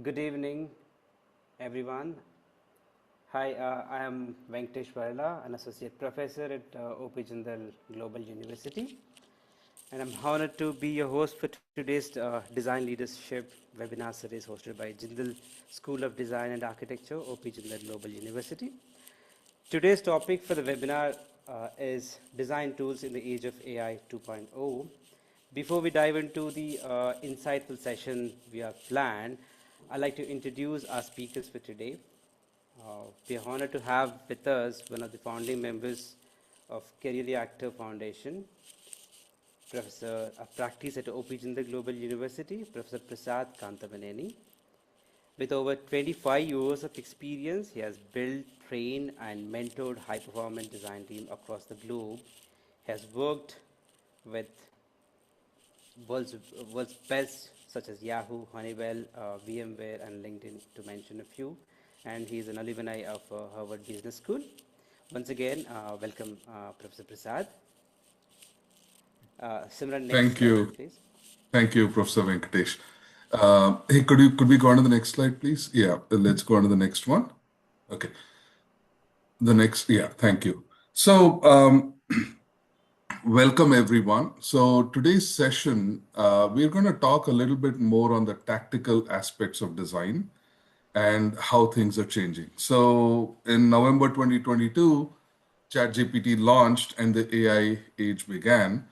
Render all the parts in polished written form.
Good evening, everyone. Hi, I am Venkatesh Varla, an associate professor at OP Jindal Global University, and I'm honored to be your host for today's Design Leadership webinar series hosted by Jindal School of Design and Architecture, OP Jindal Global University. Today's topic for the webinar is Design Tools in the Age of AI 2.0. Before we dive into the insightful session we have planned, I'd like to introduce our speakers for today. We are honored to have with us one of the founding members of Career Reactor Foundation, Professor of Practice at OP Jindal Global University, Professor Prasad Kantavaneni. With over 25 years of experience, he has built, trained, and mentored high-performance design teams across the globe. He has worked with world's, world's best, such as Yahoo, Honeywell, VMware, and LinkedIn, to mention a few. And he is an alumni of Harvard Business School. Once again, welcome, Professor Prasad. Simran, next Thank slide, you. please. Thank you, Professor Venkatesh. Hey, could we go on to the next slide, please? Yeah, let's go on to the next one. Okay. Thank you. So, welcome everyone. So today's session, we're going to talk a little bit more on the tactical aspects of design and how things are changing. So in November 2022, ChatGPT launched and the AI age began.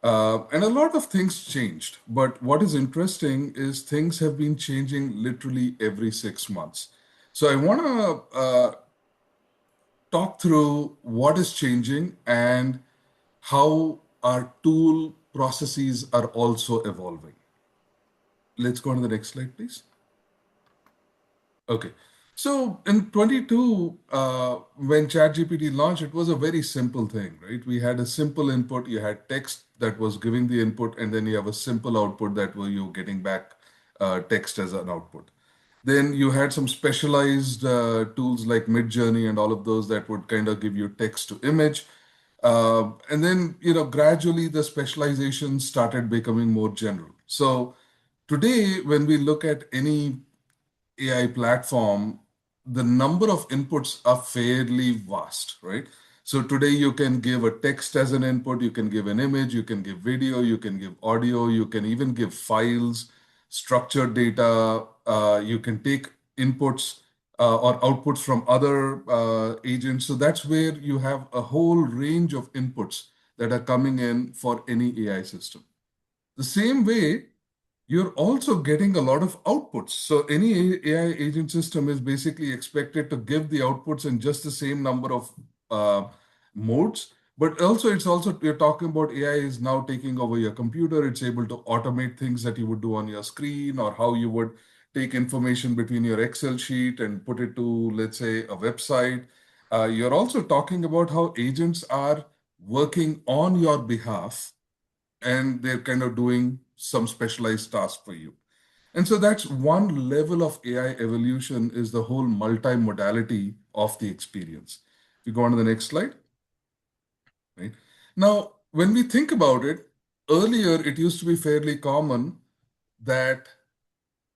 And a lot of things changed. But what is interesting is things have been changing literally every 6 months. So I want to talk through what is changing and how our tool processes are also evolving. Let's go on to the next slide, please. Okay. So in 22, when ChatGPT launched, it was a very simple thing, right? We had a simple input. You had text that was giving the input, and then you have a simple output that were you getting back text as an output. Then you had some specialized tools like Midjourney and all of those that would kind of give you text to image. And then, gradually the specialization started becoming more general. So today, when we look at any AI platform, the number of inputs are fairly vast, right? So today you can give a text as an input, you can give an image, you can give video, you can give audio, you can even give files, structured data, you can take inputs or outputs from other agents. So that's where you have a whole range of inputs that are coming in for any AI system. The same way, you're also getting a lot of outputs. So any AI agent system is basically expected to give the outputs in just the same number of modes. But also, you're talking about AI is now taking over your computer. It's able to automate things that you would do on your screen, or how you would take information between your Excel sheet and put it to, let's say, a website. You're also talking about how agents are working on your behalf, and they're kind of doing some specialized task for you. And so that's one level of AI evolution, is the whole multimodality of the experience. If you go on to the next slide, right? Now, when we think about it, earlier it used to be fairly common that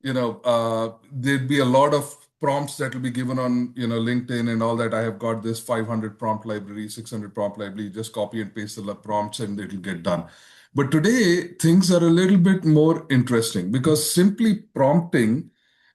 there'd be a lot of prompts that will be given on LinkedIn and all that. I have got this 500 prompt library, 600 prompt library. Just copy and paste the prompts and it'll get done. But today things are a little bit more interesting, because simply prompting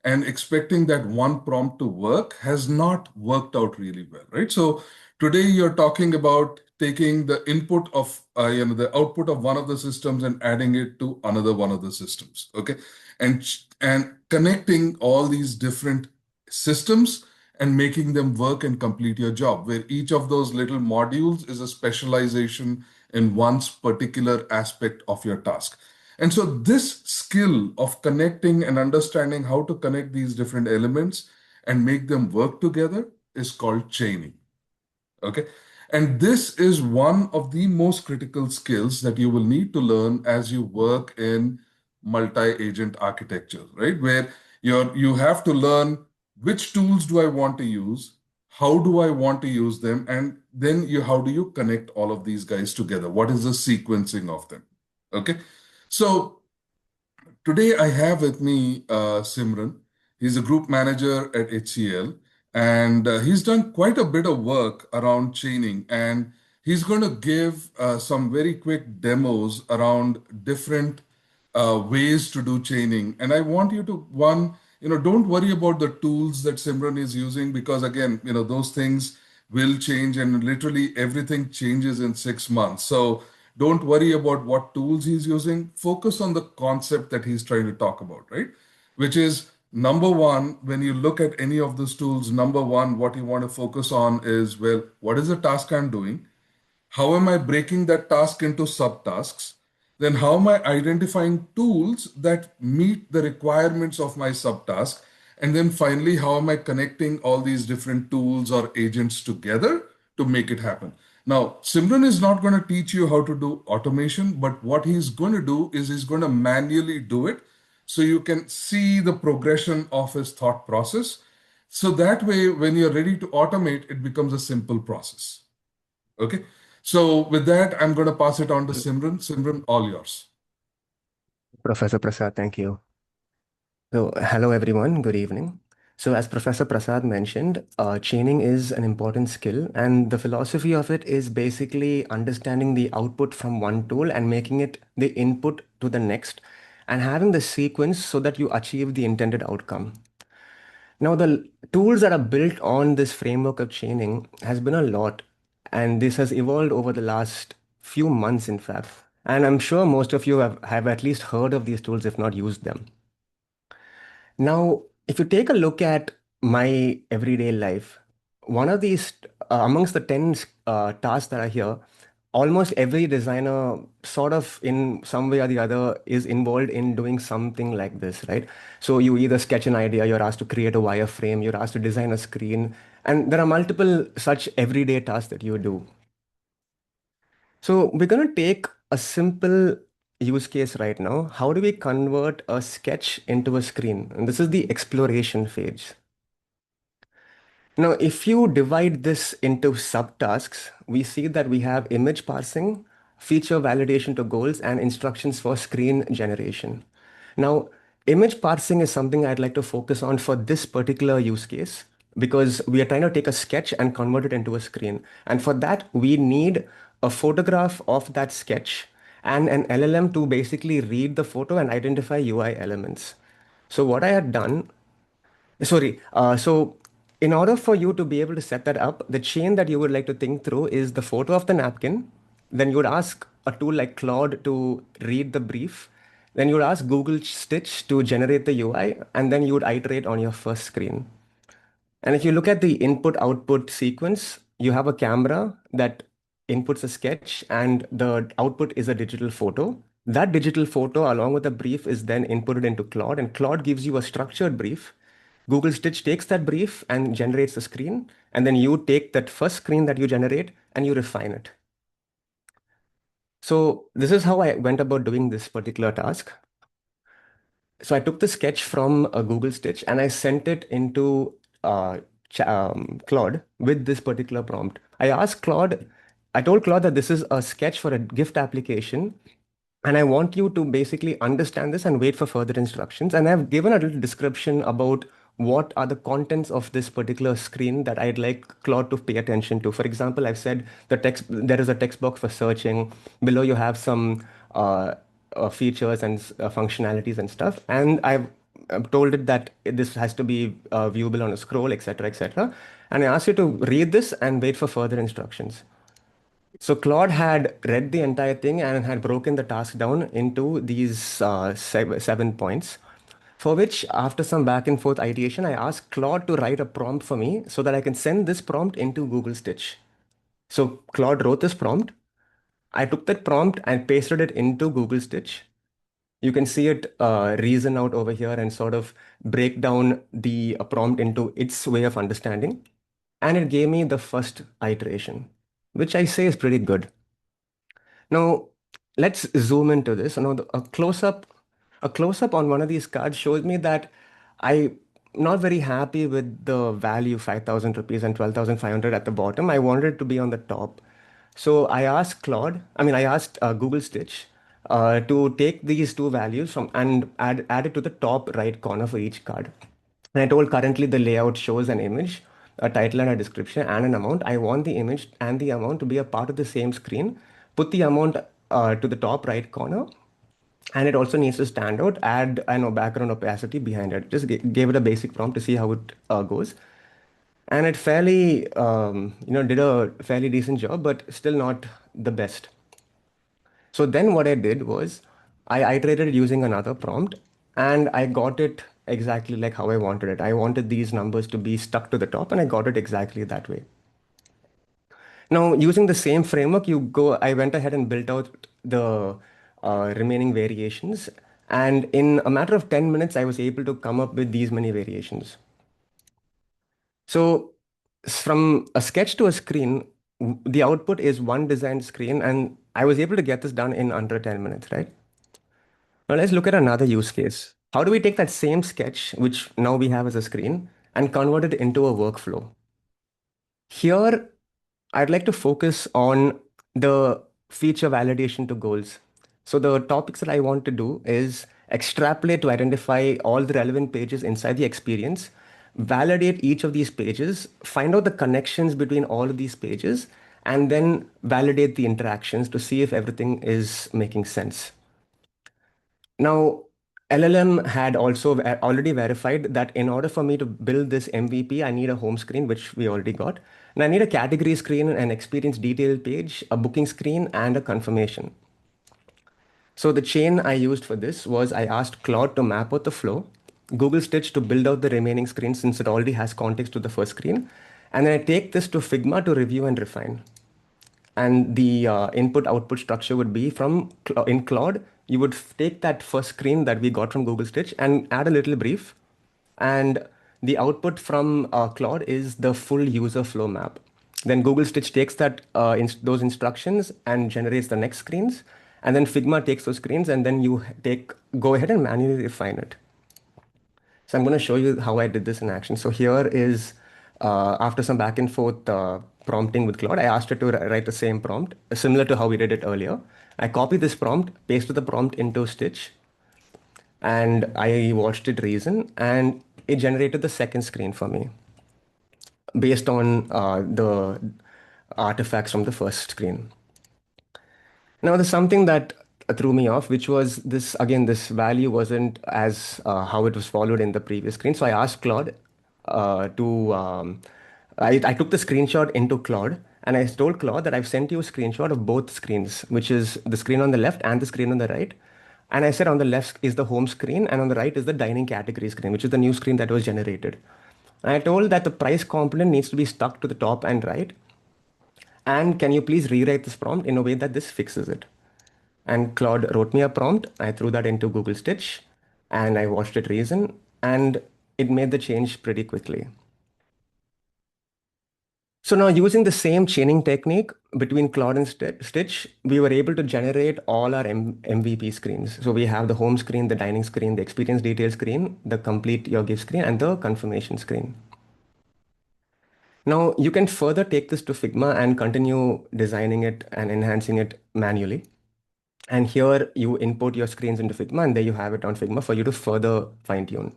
and expecting that one prompt to work has not worked out really well, right? So today you're talking about taking the input of the output of one of the systems and adding it to another one of the systems, okay, and connecting all these different systems and making them work and complete your job, where each of those little modules is a specialization in one's particular aspect of your task. And so this skill of connecting and understanding how to connect these different elements and make them work together is called chaining. Okay. And this is one of the most critical skills that you will need to learn as you work in multi-agent architecture, right? Where you have to learn which tools do I want to use, how do I want to use them, and then how do you connect all of these guys together? What is the sequencing of them? Okay. So today I have with me Simran. He's a group manager at HCL, and he's done quite a bit of work around chaining. And he's going to give some very quick demos around different ways to do chaining. And I want you to, one, don't worry about the tools that Simran is using because, again, those things will change and literally everything changes in 6 months. So don't worry about what tools he's using. Focus on the concept that he's trying to talk about, right? Which is number one, when you look at any of those tools, number one, what you want to focus on is, well, what is the task I'm doing? How am I breaking that task into subtasks? Then how am I identifying tools that meet the requirements of my subtask? And then finally, how am I connecting all these different tools or agents together to make it happen? Now, Simran is not going to teach you how to do automation, but what he's going to do is he's going to manually do it so you can see the progression of his thought process. So that way, when you're ready to automate, it becomes a simple process. Okay. So with that, I'm going to pass it on to Simran. Simran, all yours. Professor Prasad, thank you. So, hello everyone, good evening. So, as Professor Prasad mentioned, chaining is an important skill, and the philosophy of it is basically understanding the output from one tool and making it the input to the next, and having the sequence so that you achieve the intended outcome. Now, the tools that are built on this framework of chaining has been a lot, and this has evolved over the last few months, in fact. And I'm sure most of you have at least heard of these tools, if not used them. Now, if you take a look at my everyday life, one of these, amongst the 10 tasks that are here, almost every designer, sort of in some way or the other, is involved in doing something like this, right? So you either sketch an idea, you're asked to create a wireframe, you're asked to design a screen, and there are multiple such everyday tasks that you do. So we're going to take a simple use case right now. How do we convert a sketch into a screen? And this is the exploration phase. Now, if you divide this into subtasks, we see that we have image parsing, feature validation to goals, and instructions for screen generation. Now, image parsing is something I'd like to focus on for this particular use case because we are trying to take a sketch and convert it into a screen. And for that, we need a photograph of that sketch and an LLM to basically read the photo and identify UI elements. So what I had done so in order for you to be able to set that up, the chain that you would like to think through is the photo of the napkin. Then you would ask a tool like Claude to read the brief. Then you would ask Google Stitch to generate the UI, and then you would iterate on your first screen. And if you look at the input output sequence, you have a camera that inputs a sketch, and the output is a digital photo. That digital photo, along with the brief, is then inputted into Claude, and Claude gives you a structured brief. Google Stitch takes that brief and generates a screen, and then you take that first screen that you generate and you refine it. So this is how I went about doing this particular task. So I took the sketch from Google Stitch and I sent it into Claude with this particular prompt. I told Claude that this is a sketch for a gift application, and I want you to basically understand this and wait for further instructions. And I've given a little description about what are the contents of this particular screen that I'd like Claude to pay attention to. For example, I've said there is a text box for searching. Below you have some features and functionalities and stuff. And I've told it that this has to be viewable on a scroll, etc., etc. And I asked you to read this and wait for further instructions. So Claude had read the entire thing and had broken the task down into these 7 points, for which, after some back and forth ideation, I asked Claude to write a prompt for me so that I can send this prompt into Google Stitch. So Claude wrote this prompt. I took that prompt and pasted it into Google Stitch. You can see it reason out over here and sort of break down the prompt into its way of understanding. And it gave me the first iteration, which I say is pretty good. Now, let's zoom into this. Now, a close-up on one of these cards shows me that I'm not very happy with the value 5,000 rupees and 12,500 at the bottom. I wanted it to be on the top. So I asked Google Stitch to take these two values from and add it to the top right corner for each card. And I told currently the layout shows an image, a title and a description and an amount. I want the image and the amount to be a part of the same screen. Put the amount to the top right corner, and it also needs to stand out. Add background opacity behind it. Just gave it a basic prompt to see how it goes, and it fairly did a fairly decent job, but still not the best. So then what I did was I iterated using another prompt, and I got it exactly like how I wanted it. I wanted these numbers to be stuck to the top, and I got it exactly that way. Now, using the same framework, I went ahead and built out the remaining variations. And in a matter of 10 minutes, I was able to come up with these many variations. So from a sketch to a screen, the output is one designed screen, and I was able to get this done in under 10 minutes, right? Now let's look at another use case. How do we take that same sketch, which now we have as a screen, and convert it into a workflow? Here, I'd like to focus on the feature validation to goals. So the topics that I want to do is extrapolate to identify all the relevant pages inside the experience, validate each of these pages, find out the connections between all of these pages, and then validate the interactions to see if everything is making sense. Now, LLM had also already verified that in order for me to build this MVP, I need a home screen, which we already got. And I need a category screen, an experience detail page, a booking screen, and a confirmation. So the chain I used for this was I asked Claude to map out the flow, Google Stitch to build out the remaining screens since it already has context to the first screen. And then I take this to Figma to review and refine. And the input output structure would be in Claude, you would take that first screen that we got from Google Stitch and add a little brief. And the output from Claude is the full user flow map. Then Google Stitch takes those instructions and generates the next screens. And then Figma takes those screens, and then you go ahead and manually refine it. So I'm going to show you how I did this in action. So here is, after some back and forth prompting with Claude, I asked it to write the same prompt, similar to how we did it earlier. I copied this prompt, pasted the prompt into Stitch, and I watched it reason, and it generated the second screen for me based on the artifacts from the first screen. Now, there's something that threw me off, which was this, again, this value wasn't as how it was followed in the previous screen. So I asked Claude I took the screenshot into Claude, and I told Claude that I've sent you a screenshot of both screens, which is the screen on the left and the screen on the right. And I said on the left is the home screen, and on the right is the dining category screen, which is the new screen that was generated. And I told that the price component needs to be stuck to the top and right. And can you please rewrite this prompt in a way that this fixes it? And Claude wrote me a prompt. I threw that into Google Stitch, and I watched it reason, and it made the change pretty quickly. So now using the same chaining technique between Claude and Stitch, we were able to generate all our MVP screens. So we have the home screen, the dining screen, the experience detail screen, the complete your gift screen, and the confirmation screen. Now you can further take this to Figma and continue designing it and enhancing it manually. And here you import your screens into Figma, and there you have it on Figma for you to further fine tune.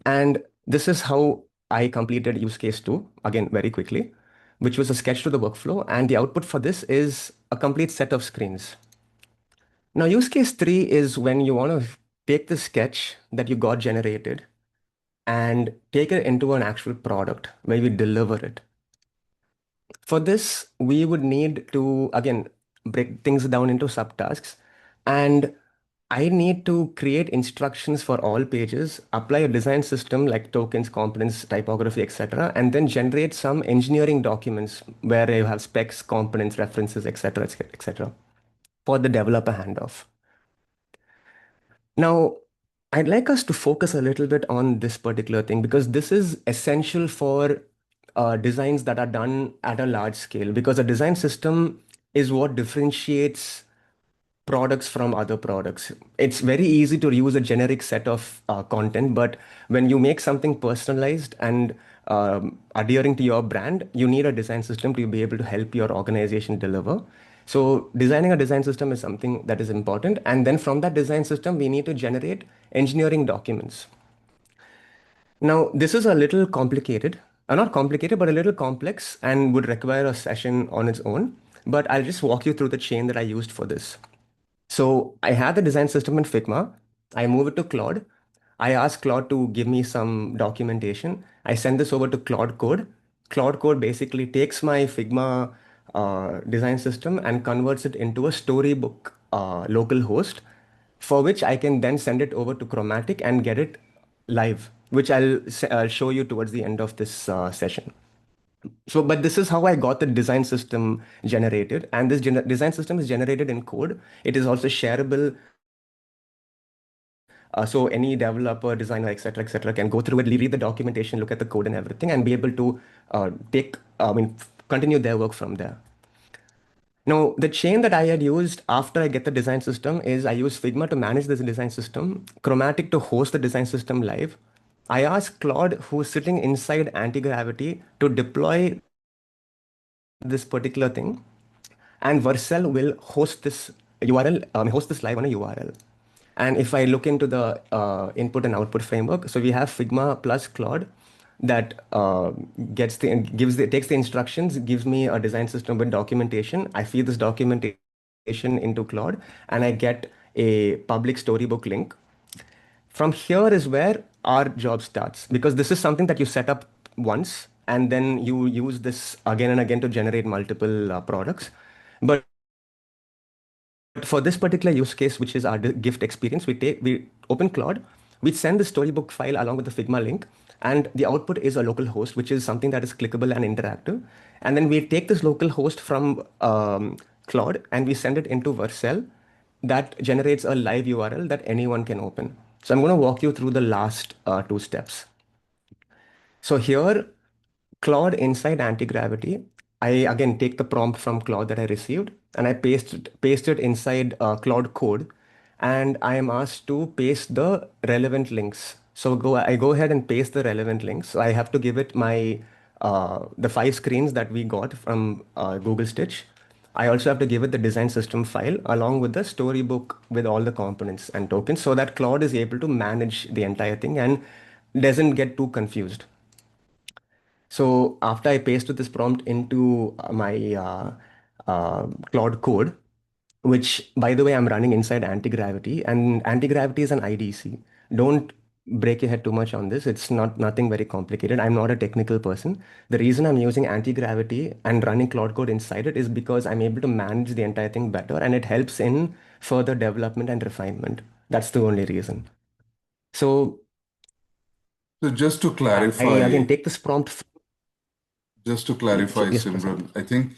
And this is how I completed use case 2, again, very quickly, which was a sketch to the workflow. And the output for this is a complete set of screens. Now, use case 3 is when you want to take the sketch that you got generated and take it into an actual product where we deliver it. For this, we would need to, again, break things down into subtasks. And I need to create instructions for all pages, apply a design system like tokens, components, typography, etc., and then generate some engineering documents where you have specs, components, references, etc., etc., for the developer handoff. Now, I'd like us to focus a little bit on this particular thing because this is essential for designs that are done at a large scale, because a design system is what differentiates products from other products. It's very easy to use a generic set of content, but when you make something personalized and adhering to your brand, you need a design system to be able to help your organization deliver. So designing a design system is something that is important. And then from that design system, we need to generate engineering documents. Now, this is a little complicated, not complicated, but a little complex and would require a session on its own. But I'll just walk you through the chain that I used for this. So I had the design system in Figma. I move it to Claude. I ask Claude to give me some documentation. I send this over to Claude Code. Claude Code basically takes my Figma design system and converts it into a storybook local host, for which I can then send it over to Chromatic and get it live, which I'll show you towards the end of this session. So, but this is how I got the design system generated. And this design system is generated in code. It is also shareable. So any developer, designer, etc., can go through it, read the documentation, look at the code and everything, and be able to continue their work from there. Now, the chain that I had used after I get the design system is I use Figma to manage this design system, Chromatic to host the design system live. I asked Claude, who's sitting inside Anti-Gravity, to deploy this particular thing, and Vercel will host this URL, host this live on a URL. And if I look into the input and output framework, so we have Figma plus Claude that takes the instructions, gives me a design system with documentation. I feed this documentation into Claude, and I get a public storybook link. From here is where our job starts, because this is something that you set up once and then you use this again and again to generate multiple products. But for this particular use case, which is our gift experience, we open Claude, we send the storybook file along with the Figma link, and the output is a local host, which is something that is clickable and interactive. And then we take this local host from Claude and we send it into Vercel that generates a live URL that anyone can open. So I'm going to walk you through the last two steps. So here, Claude inside Anti-Gravity, I again take the prompt from Claude that I received and I paste it inside Claude Code, and I am asked to paste the relevant links. So I go ahead and paste the relevant links. So I have to give it my the 5 screens that we got from Google Stitch. I also have to give it the design system file along with the storybook with all the components and tokens, so that Claude is able to manage the entire thing and doesn't get too confused. So after I pasted this prompt into my Claude Code, which by the way, I'm running inside Anti-Gravity, and Anti-Gravity is an IDC. Don't break your head too much on this. It's nothing very complicated. I'm not a technical person. The reason I'm using Anti-Gravity and running Claude Code inside it is because I'm able to manage the entire thing better, and it helps in further development and refinement. That's the only reason. So So just to I clarify, again take this prompt. just to clarify, Yes, Prasad. Simran, I think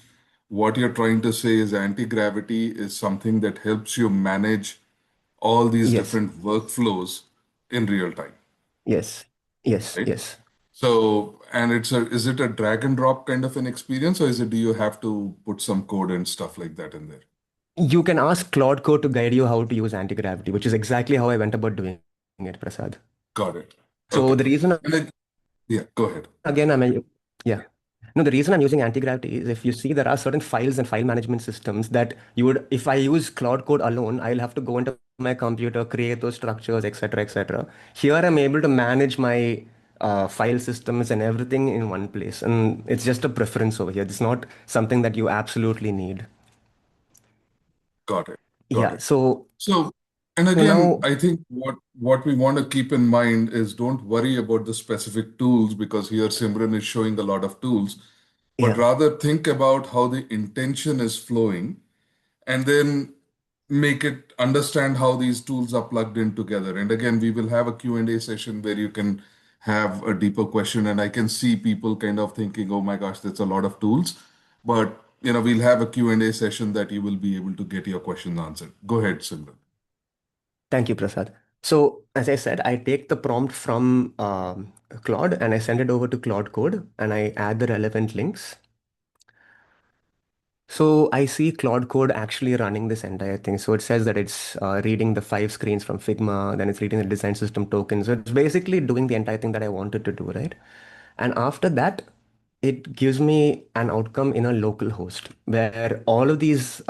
what you're trying to say is anti-gravity is something that helps you manage all these Yes, different workflows in real time, yes, yes, right? yes. So, and is it a drag and drop kind of an experience, or do you have to put some code and stuff like that in there? You can ask Claude Code to guide you how to use anti-gravity, which is exactly how I went about doing it, Prasad. Got it. So Okay. the reason, And then, yeah, go ahead. again, yeah. No, the reason I'm using anti-gravity is if you see there are certain files and file management systems that if I use Claude Code alone, I'll have to go into my computer, create those structures, etc., etc. Here I'm able to manage my file systems and everything in one place. And it's just a preference over here. It's not something that you absolutely need. Got it. Got Yeah. it. So So, and again, now, I think what we want to keep in mind is don't worry about the specific tools, because here Simran is showing a lot of tools, but yeah. rather think about how the intention is flowing, and then make it understand how these tools are plugged in together. And again, we will have a Q&A session where you can have a deeper question, and I can see people kind of thinking, oh my gosh, that's a lot of tools. But we'll have a Q&A session that you will be able to get your questions answered. Go ahead, Simran. Thank you, Prasad. So, as I said, I take the prompt from Claude and I send it over to Claude Code and I add the relevant links. So I see Claude Code actually running this entire thing. So it says that it's reading the 5 screens from Figma, then it's reading the design system tokens. So it's basically doing the entire thing that I wanted to do, right? And after that, it gives me an outcome in a local host where all of these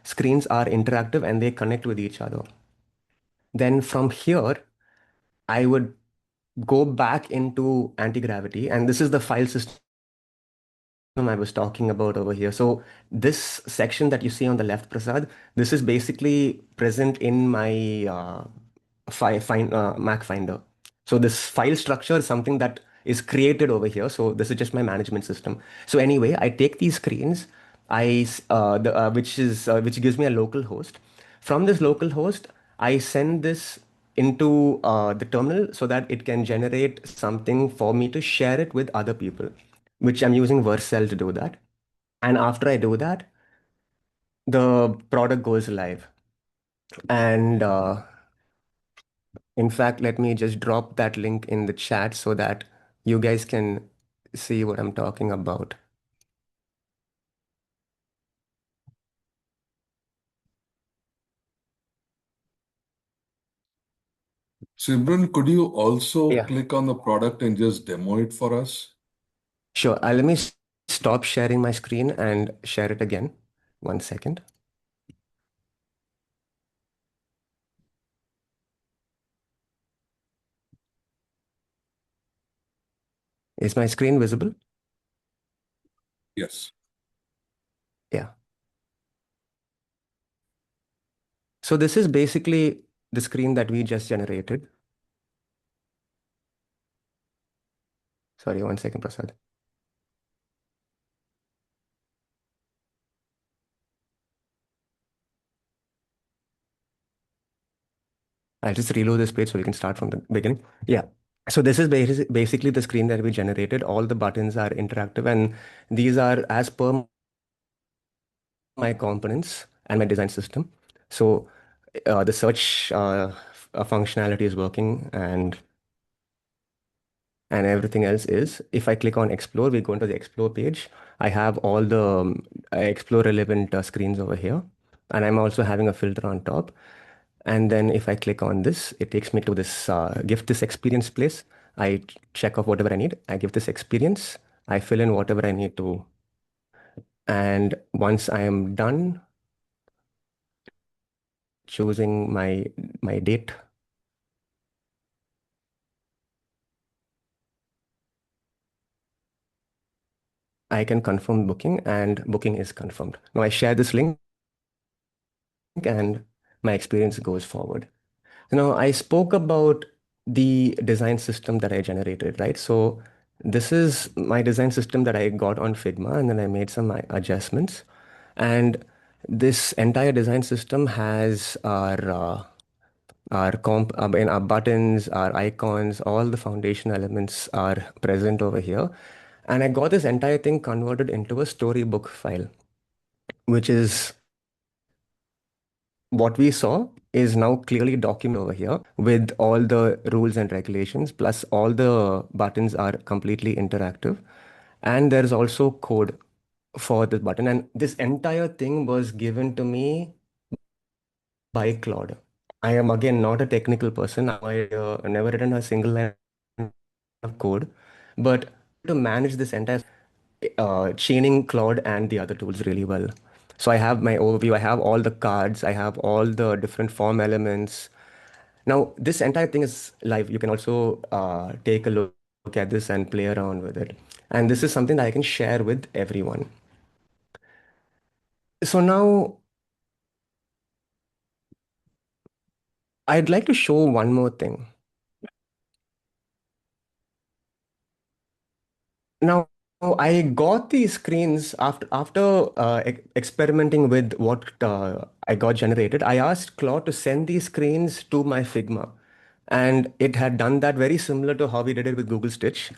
screens are interactive and they connect with each other. Then from here, I would go back into anti-gravity, and this is the file system I was talking about over here. So this section that you see on the left, Prasad, this is basically present in my Mac Finder. So this file structure is something that is created over here. So this is just my management system. So anyway, I take these screens, which gives me a local host. From this local host, I send this into the terminal so that it can generate something for me to share it with other people, which I'm using Vercel to do that. And after I do that, the product goes live. And in fact, let me just drop that link in the chat so that you guys can see what I'm talking about. Simran, could you also Yeah, click on the product and just demo it for us? sure. Let me stop sharing my screen and share it again. 1 second. Is my screen visible? Yes. Yeah. So this is basically the screen that we just generated. Sorry, 1 second, Prasad. I'll just reload this page so we can start from the beginning. Yeah. So this is basically the screen that we generated. All the buttons are interactive, and these are as per my components and my design system. So the search functionality is working, and everything else is. If I click on explore, we go into the explore page. I have all the explore relevant screens over here, and I'm also having a filter on top. And then if I click on this, it takes me to this give this experience place. I check off whatever I need. I give this experience. I fill in whatever I need to. And once I am done choosing my date, I can confirm booking, and booking is confirmed. Now I share this link and my experience goes forward. Now, I spoke about the design system that I generated, right? So this is my design system that I got on Figma, and then I made some adjustments. And this entire design system has our buttons, our icons, all the foundation elements are present over here. And I got this entire thing converted into a storybook file, which is what we saw is now clearly documented over here with all the rules and regulations, plus all the buttons are completely interactive. And there's also code for this button. And this entire thing was given to me by Claude. I am again not a technical person. I never written a single line of code, but to manage this entire chaining Claude and the other tools really well. So I have my overview, I have all the cards, I have all the different form elements. Now, this entire thing is live. You can also take a look at this and play around with it. And this is something that I can share with everyone. So now I'd like to show one more thing. Now, I got these screens after experimenting with what I got generated. I asked Claude to send these screens to my Figma, and it had done that very similar to how we did it with Google Stitch.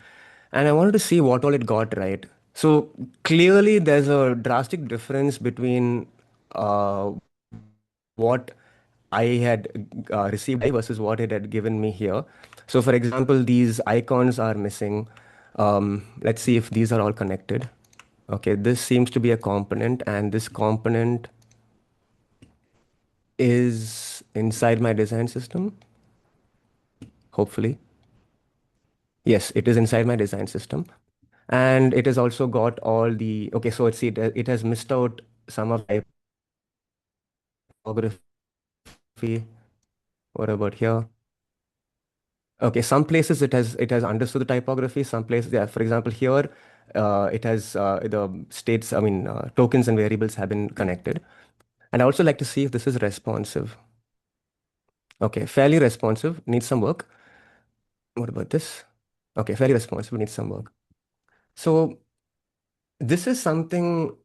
And I wanted to see what all it got right. So clearly, there's a drastic difference between uh, what I had received versus what it had given me here. So, for example, these icons are missing. Let's see if these are all connected. Okay, this seems to be a component, and this component is inside my design system, hopefully. Yes, it is inside my design system. And it has also got all the, okay, so it's, it has missed out some of typography. What about here? Okay, some places it has understood the typography. Some places, yeah, for example, here it has the states, I mean, tokens and variables have been connected. And I also like to see if this is responsive. Okay, fairly responsive, needs some work. What about this? Okay, fairly responsive, needs some work. So this is something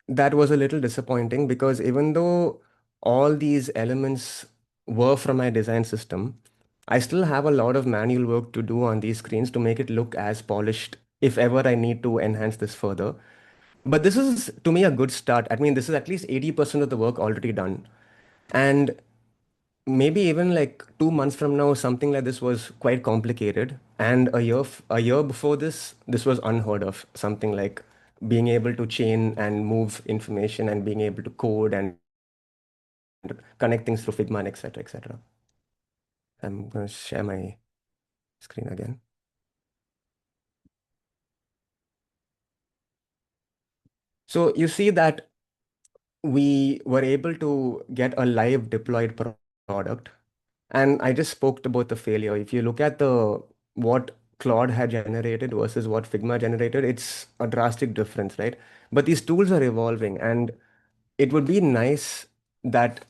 that was a little disappointing because even though all these elements were from my design system, I still have a lot of manual work to do on these screens to make it look as polished if ever I need to enhance this further. But this is, to me, a good start. I mean, this is at least 80% of the work already done. And maybe even like 2 months from now, something like this was quite complicated. And a year before this, this was unheard of. Something like being able to chain and move information and being able to code and connect things through Figma and etc. etc. I'm going to share my screen again. So you see that we were able to get a live deployed product. And I just spoke about the failure. If you look at the what Claude had generated versus what Figma generated, it's a drastic difference, right? But these tools are evolving, and it would be nice that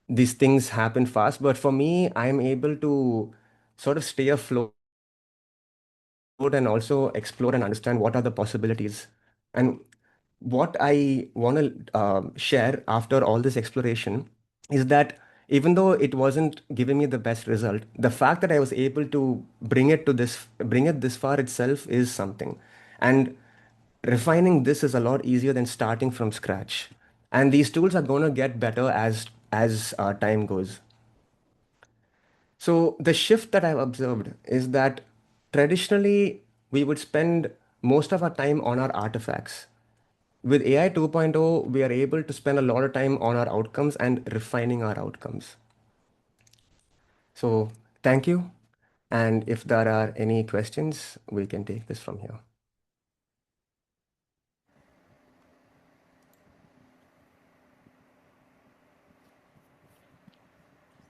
these things happen fast. But for me, I'm able to sort of stay afloat and also explore and understand what are the possibilities. And what I want to share after all this exploration is that even though it wasn't giving me the best result, the fact that I was able to bring it this far itself is something. And refining this is a lot easier than starting from scratch. And these tools are going to get better as time goes. So the shift that I've observed is that traditionally we would spend most of our time on our artifacts. With AI 2.0, we are able to spend a lot of time on our outcomes and refining our outcomes. So thank you. And if there are any questions, we can take this from here.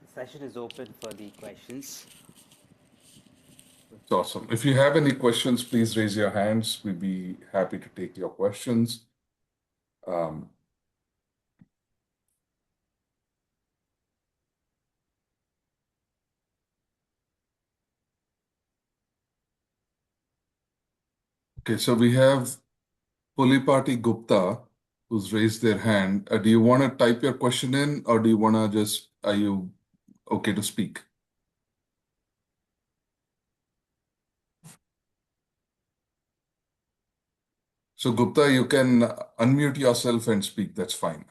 The session is open for the questions. It's awesome. If you have any questions, please raise your hands. We'd be happy to take your questions. Okay, so we have Pulipati Gupta who's raised their hand. Do you want to type your question in, or do you want to just, are you okay to speak? So Gupta, you can unmute yourself and speak. That's fine.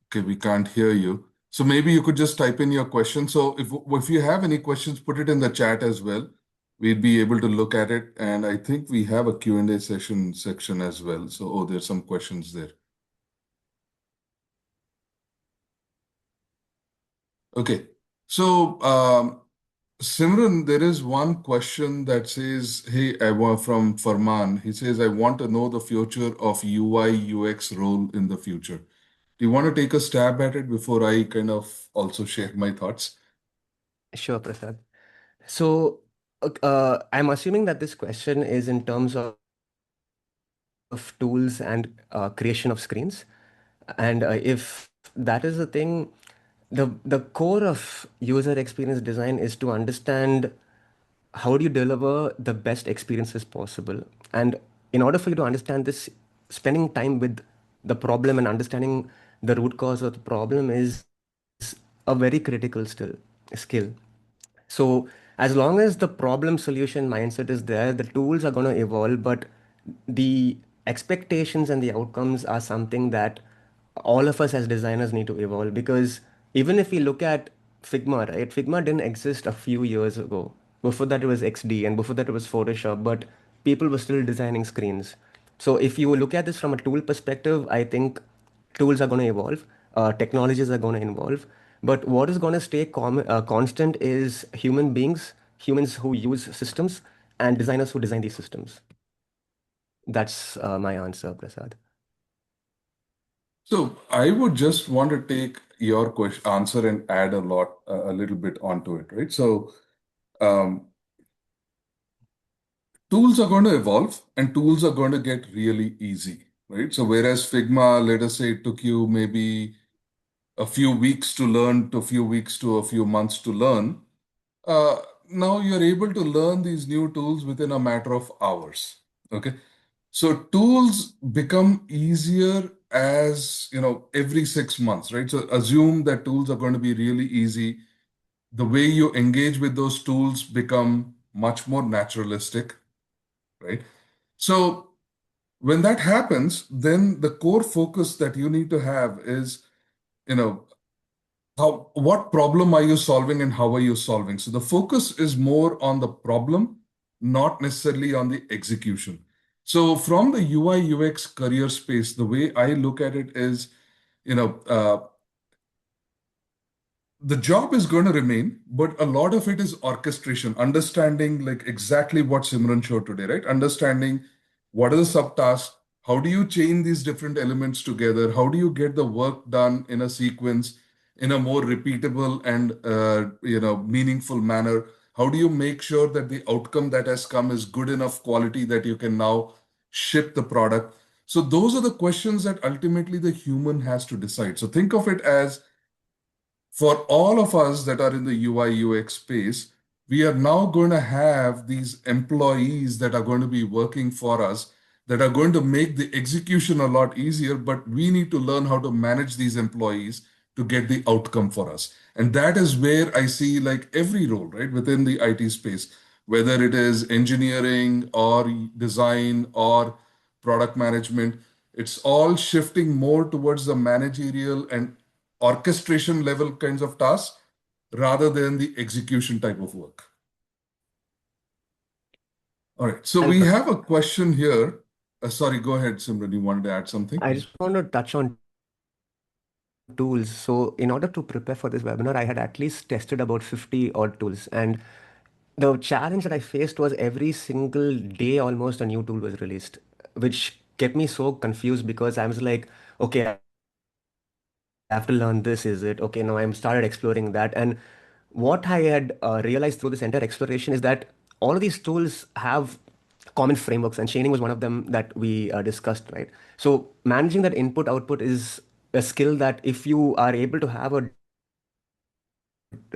Okay, we can't hear you. So maybe you could just type in your question. So if you have any questions, put it in the chat as well. We'd be able to look at it. And I think we have a Q&A section as well. So, oh, there's some questions there. Okay. So, Simran, there is one question that says, hey, I want from Farman. He says, I want to know the future of UI UX role in the future. Do you want to take a stab at it before I kind of also share my thoughts? Sure, Prasad. So I'm assuming that this question is in terms of tools and creation of screens. And if that is the thing, the core of user experience design is to understand how do you deliver the best experiences possible. And in order for you to understand this, spending time with the problem and understanding the root cause of the problem is a very critical skill. So as long as the problem solution mindset is there, the tools are going to evolve, but the expectations and the outcomes are something that all of us as designers need to evolve. Because even if we look at Figma, right? Figma didn't exist a few years ago. Before that it was XD and before that it was Photoshop, but people were still designing screens. So if you look at this from a tool perspective, I think tools are going to evolve, technologies are going to evolve, but what is going to stay constant is human beings, humans who use systems, and designers who design these systems. That's my answer, Prasad. So I would just want to take your answer and add a little bit onto it, right? So um, tools are going to evolve and tools are going to get really easy, right? So whereas Figma, let us say, it took you maybe a few weeks to learn, to a few weeks to a few months to learn, uh, now you're able to learn these new tools within a matter of hours. Okay. So tools become easier as, every 6 months, right? So assume that tools are going to be really easy. The way you engage with those tools become much more naturalistic, right? So when that happens, then the core focus that you need to have is, you know, what problem are you solving and how are you solving? So the focus is more on the problem, not necessarily on the execution. So from the UI UX career space, the way I look at it is, you know, the job is going to remain, but a lot of it is orchestration, understanding like exactly what Simran showed today, right? Understanding what are the subtasks, how do you chain these different elements together, how do you get the work done in a sequence in a more repeatable and meaningful manner? How do you make sure that the outcome that has come is good enough quality that you can now ship the product? So those are the questions that ultimately the human has to decide. So think of it as for all of us that are in the UI UX space, we are now going to have these employees that are going to be working for us that are going to make the execution a lot easier, but we need to learn how to manage these employees to get the outcome for us. And that is where I see like every role, right, within the IT space, whether it is engineering or design or product management, it's all shifting more towards the managerial and orchestration level kinds of tasks rather than the execution type of work. All right. So And we have a question here. Sorry, go ahead, Simran. You wanted to add something? I just want to touch on tools. So in order to prepare for this webinar, I had at least tested about 50 odd tools. And the challenge that I faced was every single day almost a new tool was released, which kept me so confused because I was like, okay, I have to learn this, is it? Okay, now I'm started exploring that. And what I had realized through this entire exploration is that all of these tools have common frameworks, and chaining was one of them that we discussed, right? So managing that input output is a skill that if you are able to have a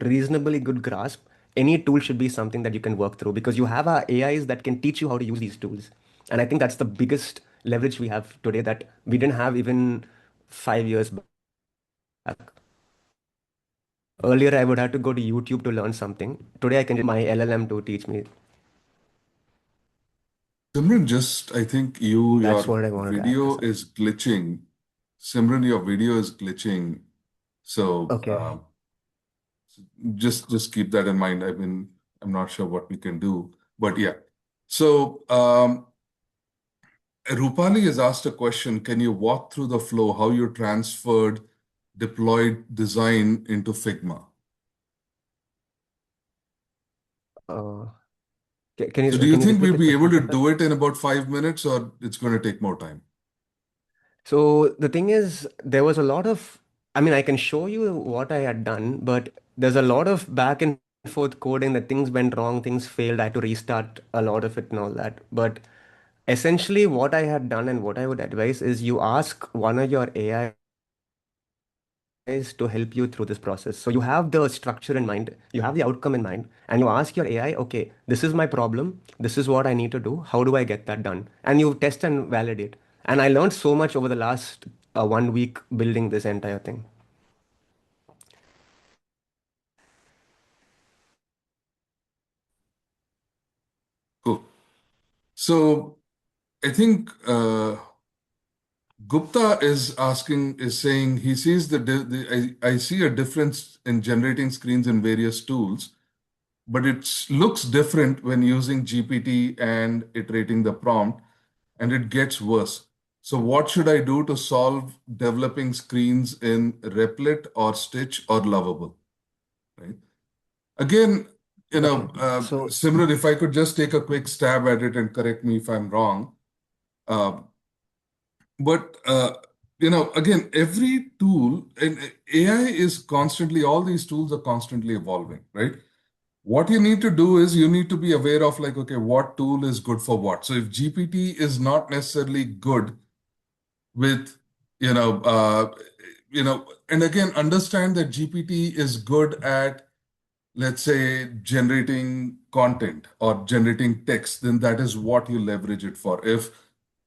reasonably good grasp, any tool should be something that you can work through because you have our AIs that can teach you how to use these tools. And I think that's the biggest leverage we have today that we didn't have even 5 years back. Earlier, I would have to go to YouTube to learn something. Today, I can use my LLM to teach me. Simran, just I think That's your what I wanted to add, video Prasad. is glitching. Simran, your video is glitching. So Okay. just keep that in mind. I mean, I'm not sure what we can do, but yeah. So Rupali has asked a question. Can you walk through the flow, how you transferred deployed design into Figma? Uh, So do you can you think repeat we'll the be able question, to Prasad? do it in about 5 minutes or it's going to take more time? So the thing is, there was a lot of, I mean, I can show you what I had done, but there's a lot of back and forth coding that things went wrong, things failed. I had to restart a lot of it and all that. But essentially, what I had done and what I would advise is you ask one of your AI is to help you through this process. So you have the structure in mind, you have the outcome in mind, and you ask your AI, okay, this is my problem, this is what I need to do, how do I get that done? And you test and validate. And I learned so much over the last 1 week building this entire thing. Cool. So I think Gupta is saying he sees I see a difference in generating screens in various tools, but it looks different when using GPT and iterating the prompt, and it gets worse. So what should I do to solve developing screens in Replit or Stitch or Lovable, right? Again, Okay. So Simran, if I could just take a quick stab at it and correct me if I'm wrong. Uh, but again, every tool and AI is constantly, all these tools are constantly evolving, right? What you need to do is you need to be aware of like, okay, what tool is good for what. So if GPT is not necessarily good with, you know, uh, and again, understand that GPT is good at, let's say, generating content or generating text, then that is what you leverage it for. If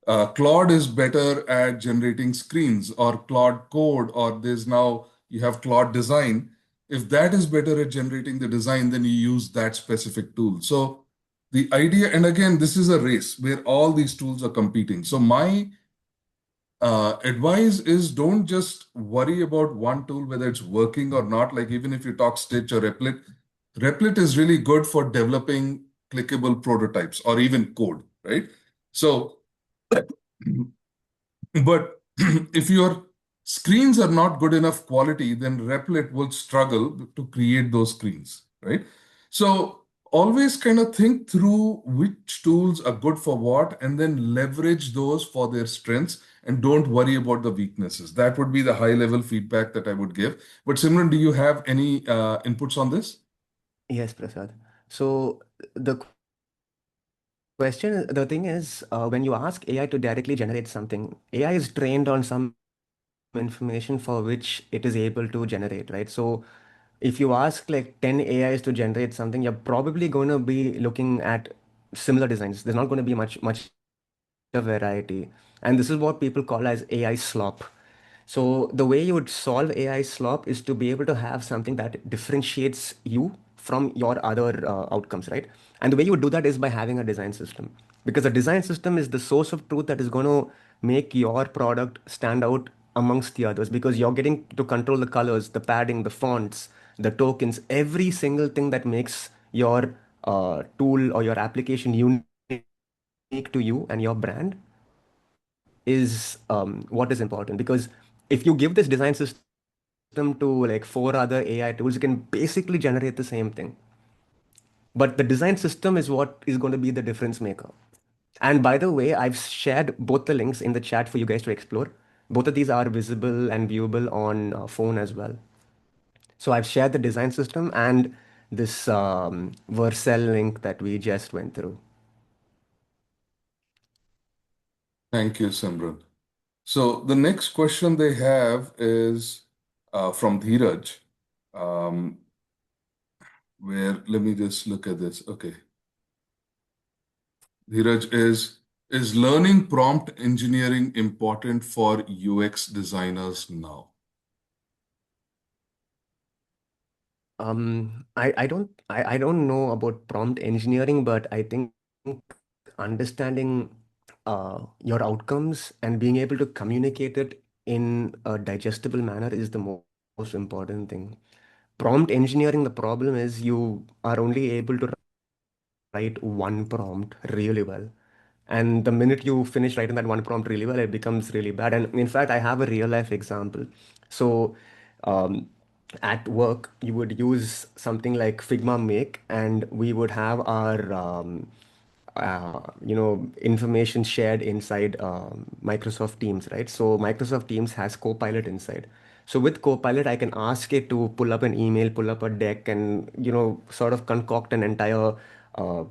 Claude is better at generating screens or Claude Code, or there's now you have Claude Design, if that is better at generating the design, then you use that specific tool. So the idea, and again, this is a race where all these tools are competing. So my advice is don't just worry about one tool, whether it's working or not. Like even if you talk Stitch or Replit, Replit is really good for developing clickable prototypes or even code, right? So, but if your screens are not good enough quality, then Replit will struggle to create those screens, right? So always kind of think through which tools are good for what and then leverage those for their strengths and don't worry about the weaknesses. That would be the high level feedback that I would give. But Simran, do you have any inputs on this? yes, Prasad. So the question, the thing is, when you ask AI to directly generate something, AI is trained on some information for which it is able to generate, right? So if you ask like 10 AIs to generate something, you're probably going to be looking at similar designs. There's not going to be much of variety. And this is what people call as AI slop. So the way you would solve AI slop is to be able to have something that differentiates you from your other outcomes, right? And the way you would do that is by having a design system. Because the design system is the source of truth that is going to make your product stand out amongst the others because you're getting to control the colors, the padding, the fonts, the tokens, every single thing that makes your tool or your application unique to you and your brand is what is important. Because if you give this design system to like four other AI tools, you can basically generate the same thing. But the design system is what is going to be the difference maker. And by the way, I've shared both the links in the chat for you guys to explore. Both of these are visible and viewable on phone as well. So I've shared the design system and this Vercel link that we just went through. Thank you, Simran. So the next question they have is from Dheeraj, um, where let me just look at this. Okay. Dheeraj, is learning prompt engineering important for UX designers now? I don't know about prompt engineering, but I think understanding your outcomes and being able to communicate it in a digestible manner is the most important thing. Prompt engineering, the problem is you are only able to write one prompt really well. And the minute you finish writing that one prompt really well, it becomes really bad. And in fact, I have a real life example. So, um, at work, you would use something like Figma Make, and we would have our information shared inside Microsoft Teams, right? So Microsoft Teams has Copilot inside. So with Copilot, I can ask it to pull up an email, pull up a deck, and sort of concoct an entire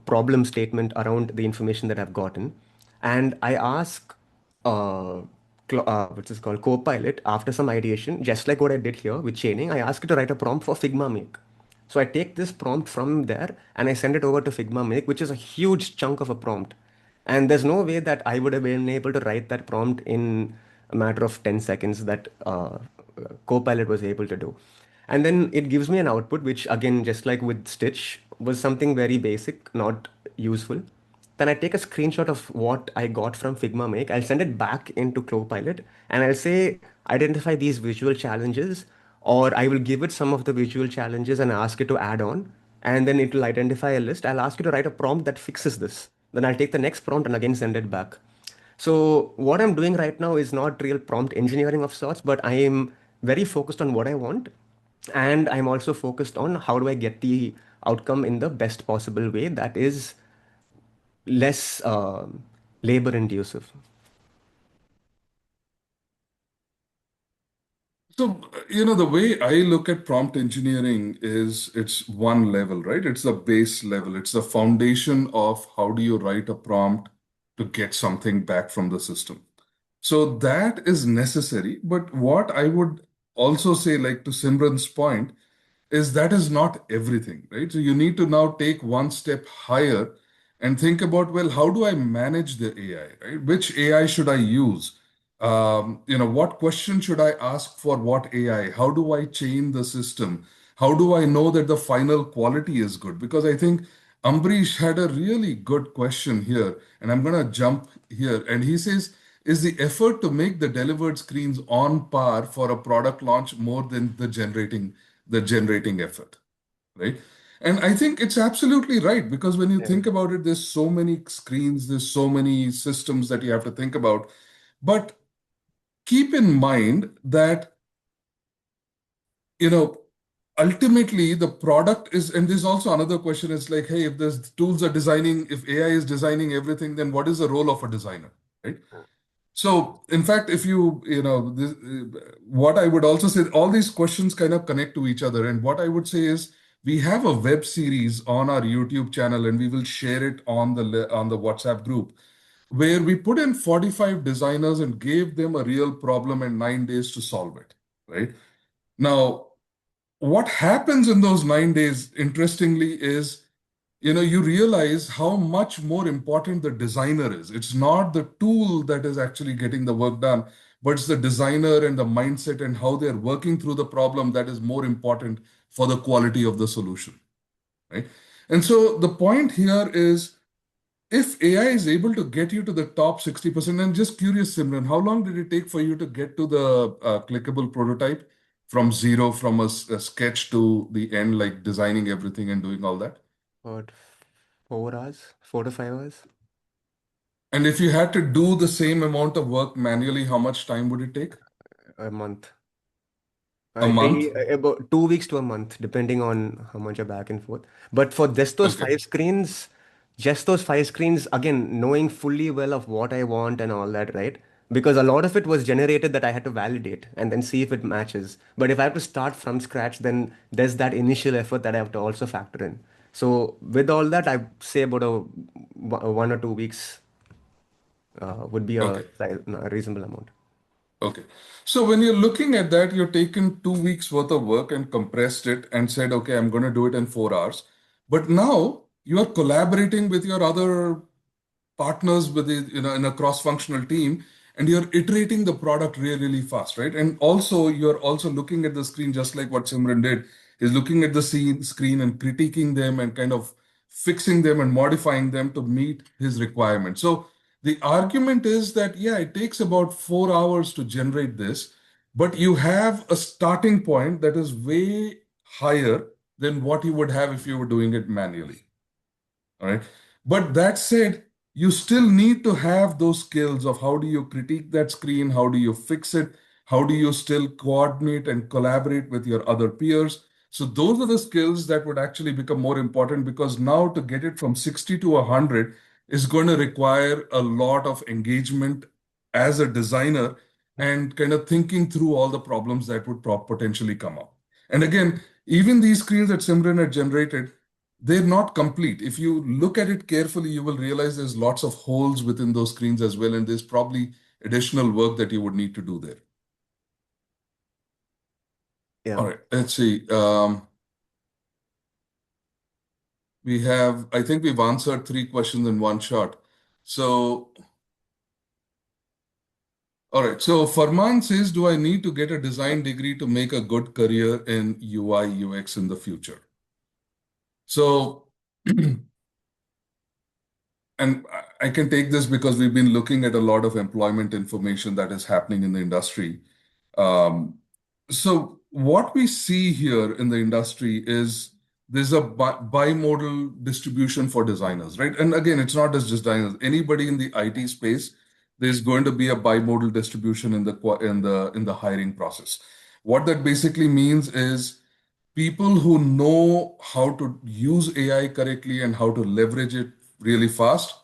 problem statement around the information that I've gotten. And I ask, what's this called, Copilot, after some ideation, just like what I did here with chaining, I ask it to write a prompt for Figma Make. So I take this prompt from there and I send it over to Figma Make, which is a huge chunk of a prompt. And there's no way that I would have been able to write that prompt in a matter of 10 seconds that Copilot was able to do. And then it gives me an output, which again, just like with Stitch, was something very basic, not useful. Then I take a screenshot of what I got from Figma Make. I'll send it back into Copilot and I'll say, identify these visual challenges, or I will give it some of the visual challenges and ask it to add on. And then it will identify a list. I'll ask you to write a prompt that fixes this. Then I'll take the next prompt and again send it back. So what I'm doing right now is not real prompt engineering of sorts, but I am very focused on what I want. And I'm also focused on how do I get the outcome in the best possible way that is less labor inducive. So, the way I look at prompt engineering is it's one level, right? It's the base level. It's the foundation of how do you write a prompt to get something back from the system. So that is necessary. But what I would also say, like to Simran's point, is that is not everything, right? So you need to now take one step higher and think about, well, how do I manage the AI, right? Which AI should I use? What question should I ask for what AI? How do I chain the system? How do I know that the final quality is good? Because I think Ambrish had a really good question here, and I'm going to jump here. And he says, is the effort to make the delivered screens on par for a product launch more than the generating effort, right? And I think it's absolutely right because when you Yeah. think about it, there's so many screens, there's so many systems that you have to think about. But keep in mind that, you know, ultimately the product is, and there's also another question, it's like, hey, if there's tools are designing, if AI is designing everything, then what is the role of a designer, right? So, in fact, if what I would also say, all these questions kind of connect to each other. And what I would say is, we have a web series on our YouTube channel, and we will share it on the WhatsApp group, where we put in 45 designers and gave them a real problem and 9 days to solve it, right? Now, what happens in those 9 days, interestingly, is you realize how much more important the designer is. It's not the tool that is actually getting the work done, but it's the designer and the mindset and how they're working through the problem that is more important for the quality of the solution, right? And so the point here is if AI is able to get you to the top 60%, and just curious, Simran, how long did it take for you to get to the clickable prototype from zero, from a sketch to the end, like designing everything and doing all that? About 4 hours, 4 to 5 hours, And if you had to do the same amount of work manually, how much time would it take? a month. A month? About 2 weeks to a month, depending on how much I back and forth. But for Okay. just those five screens, again, knowing fully well of what I want and all that, right? Because a lot of it was generated that I had to validate and then see if it matches. But if I have to start from scratch, then there's that initial effort that I have to also factor in. So with all that, I say about 1 or 2 weeks would be Okay. a reasonable amount. Okay. So when you're looking at that, you're taken 2 weeks worth of work and compressed it and said, okay, I'm going to do it in 4 hours. But now you are collaborating with your other partners in a cross-functional team, and you're iterating the product really, really fast, right? And also you're also looking at the screen just like what Simran did, is looking at the screen and critiquing them and kind of fixing them and modifying them to meet his requirements. So the argument is that, yeah, it takes about 4 hours to generate this, but you have a starting point that is way higher than what you would have if you were doing it manually. All right. But that said, you still need to have those skills of how do you critique that screen, how do you fix it, how do you still coordinate and collaborate with your other peers. So those are the skills that would actually become more important because now to get it from 60 to 100 is going to require a lot of engagement as a designer and kind of thinking through all the problems that would potentially come up. And again, even these screens that Simran had generated, they're not complete. If you look at it carefully, you will realize there's lots of holes within those screens as well, and there's probably additional work that you would need to do there. Yeah. All right, let's see. I think we've answered 3 questions in one shot. So, all right. So Farman says, do I need to get a design degree to make a good career in UI UX in the future? So, and I can take this because we've been looking at a lot of employment information that is happening in the industry. Um, so what we see here in the industry is there's a bimodal distribution for designers, right? And again, it's not just designers. Anybody in the IT space, there's going to be a bimodal distribution in the hiring process. What that basically means is people who know how to use AI correctly and how to leverage it really fast,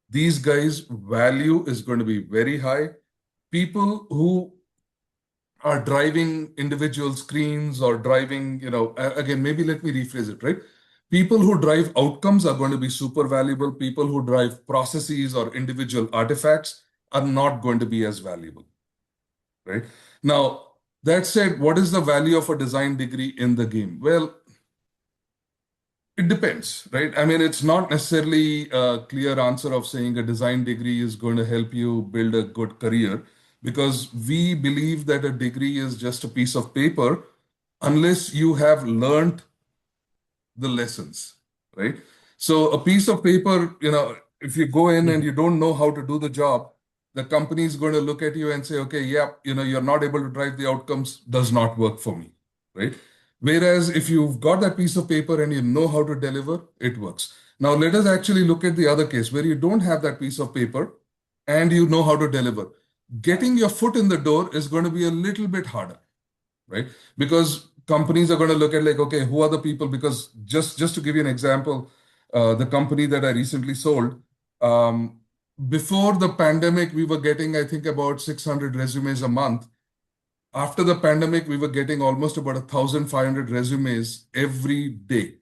these guys' value is going to be very high. People who are driving individual screens or driving, again, maybe let me rephrase it, right? People who drive outcomes are going to be super valuable. People who drive processes or individual artifacts are not going to be as valuable, right? Now, that said, what is the value of a design degree in the game? Well, it depends, right? I mean, it's not necessarily a clear answer of saying a design degree is going to help you build a good career, because we believe that a degree is just a piece of paper unless you have learned the lessons, right? So a piece of paper, if you go in and you don't know how to do the job, the company is going to look at you and say, okay, yeah, you're not able to drive the outcomes, does not work for me, right? Whereas if you've got that piece of paper and you know how to deliver, it works. Now let us actually look at the other case where you don't have that piece of paper and you know how to deliver. Getting your foot in the door is going to be a little bit harder, right? Because companies are going to look at like, okay, who are the people? Because just to give you an example, the company that I recently sold, before the pandemic, we were getting, I think, about 600 resumes a month. After the pandemic, we were getting almost about 1,500 resumes every day.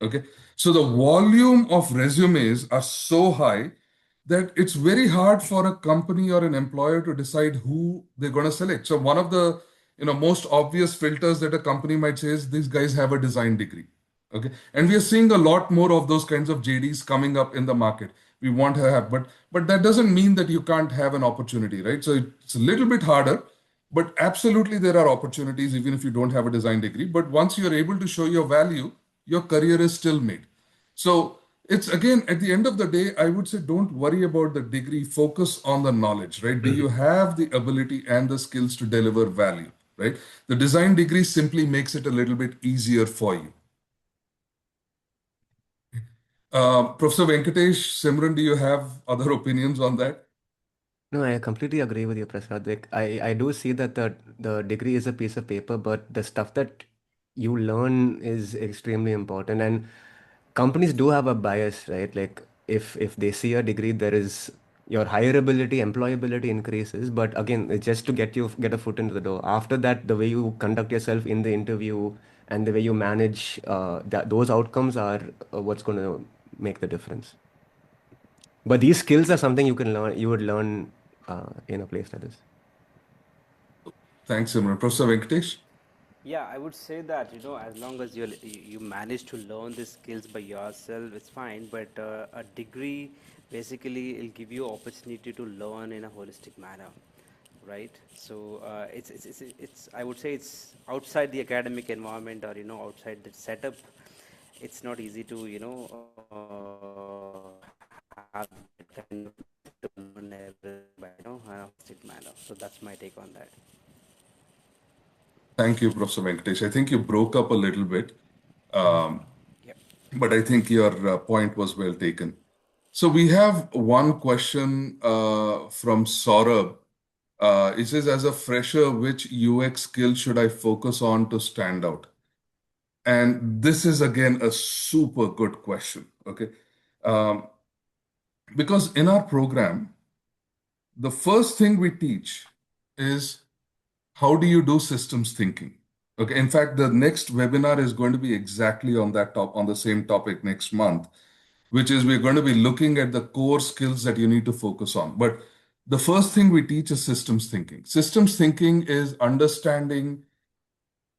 Okay. So the volume of resumes are so high that it's very hard for a company or an employer to decide who they're going to select. So one of the most obvious filters that a company might say is these guys have a design degree. Okay. And we are seeing a lot more of those kinds of JDs coming up in the market. We want to have, but that doesn't mean that you can't have an opportunity, right? So it's a little bit harder, but absolutely there are opportunities even if you don't have a design degree. But once you're able to show your value, your career is still made. So it's again, at the end of the day, I would say don't worry about the degree, focus on the knowledge, right? Do you have the ability and the skills to deliver value, right? The design degree simply makes it a little bit easier for you. Professor Venkatesh, Simran, do you have other opinions on that? No, I completely agree with you, Prasad. Like, I do see that the degree is a piece of paper, but the stuff that you learn is extremely important. And companies do have a bias, right? Like, if they see a degree, there is your hireability, employability increases. But again, it's just to get a foot into the door. After that, the way you conduct yourself in the interview and the way you manage those outcomes are what's going to make the difference. But these skills are something you would learn in a place like this. Thanks, Simran. Professor Venkatesh? Yeah, I would say that, as long as you manage to learn the skills by yourself, it's fine. But a degree basically will give you opportunity to learn in a holistic manner, right? So it's I would say it's outside the academic environment, or outside the setup. It's not easy to have that kind of to learn everything by in a holistic manner. So that's my take on that. Thank you, Professor Venkatesh. I think you broke up a little bit, um, Yep. but I think your point was well taken. So we have one question from Saurabh. It says, as a fresher, which UX skill should I focus on to stand out? And this is again a super good question. Okay. Um, because in our program, the first thing we teach is how do you do systems thinking? Okay. In fact, the next webinar is going to be exactly on on the same topic next month, which is we're going to be looking at the core skills that you need to focus on. But the first thing we teach is systems thinking. Systems thinking is understanding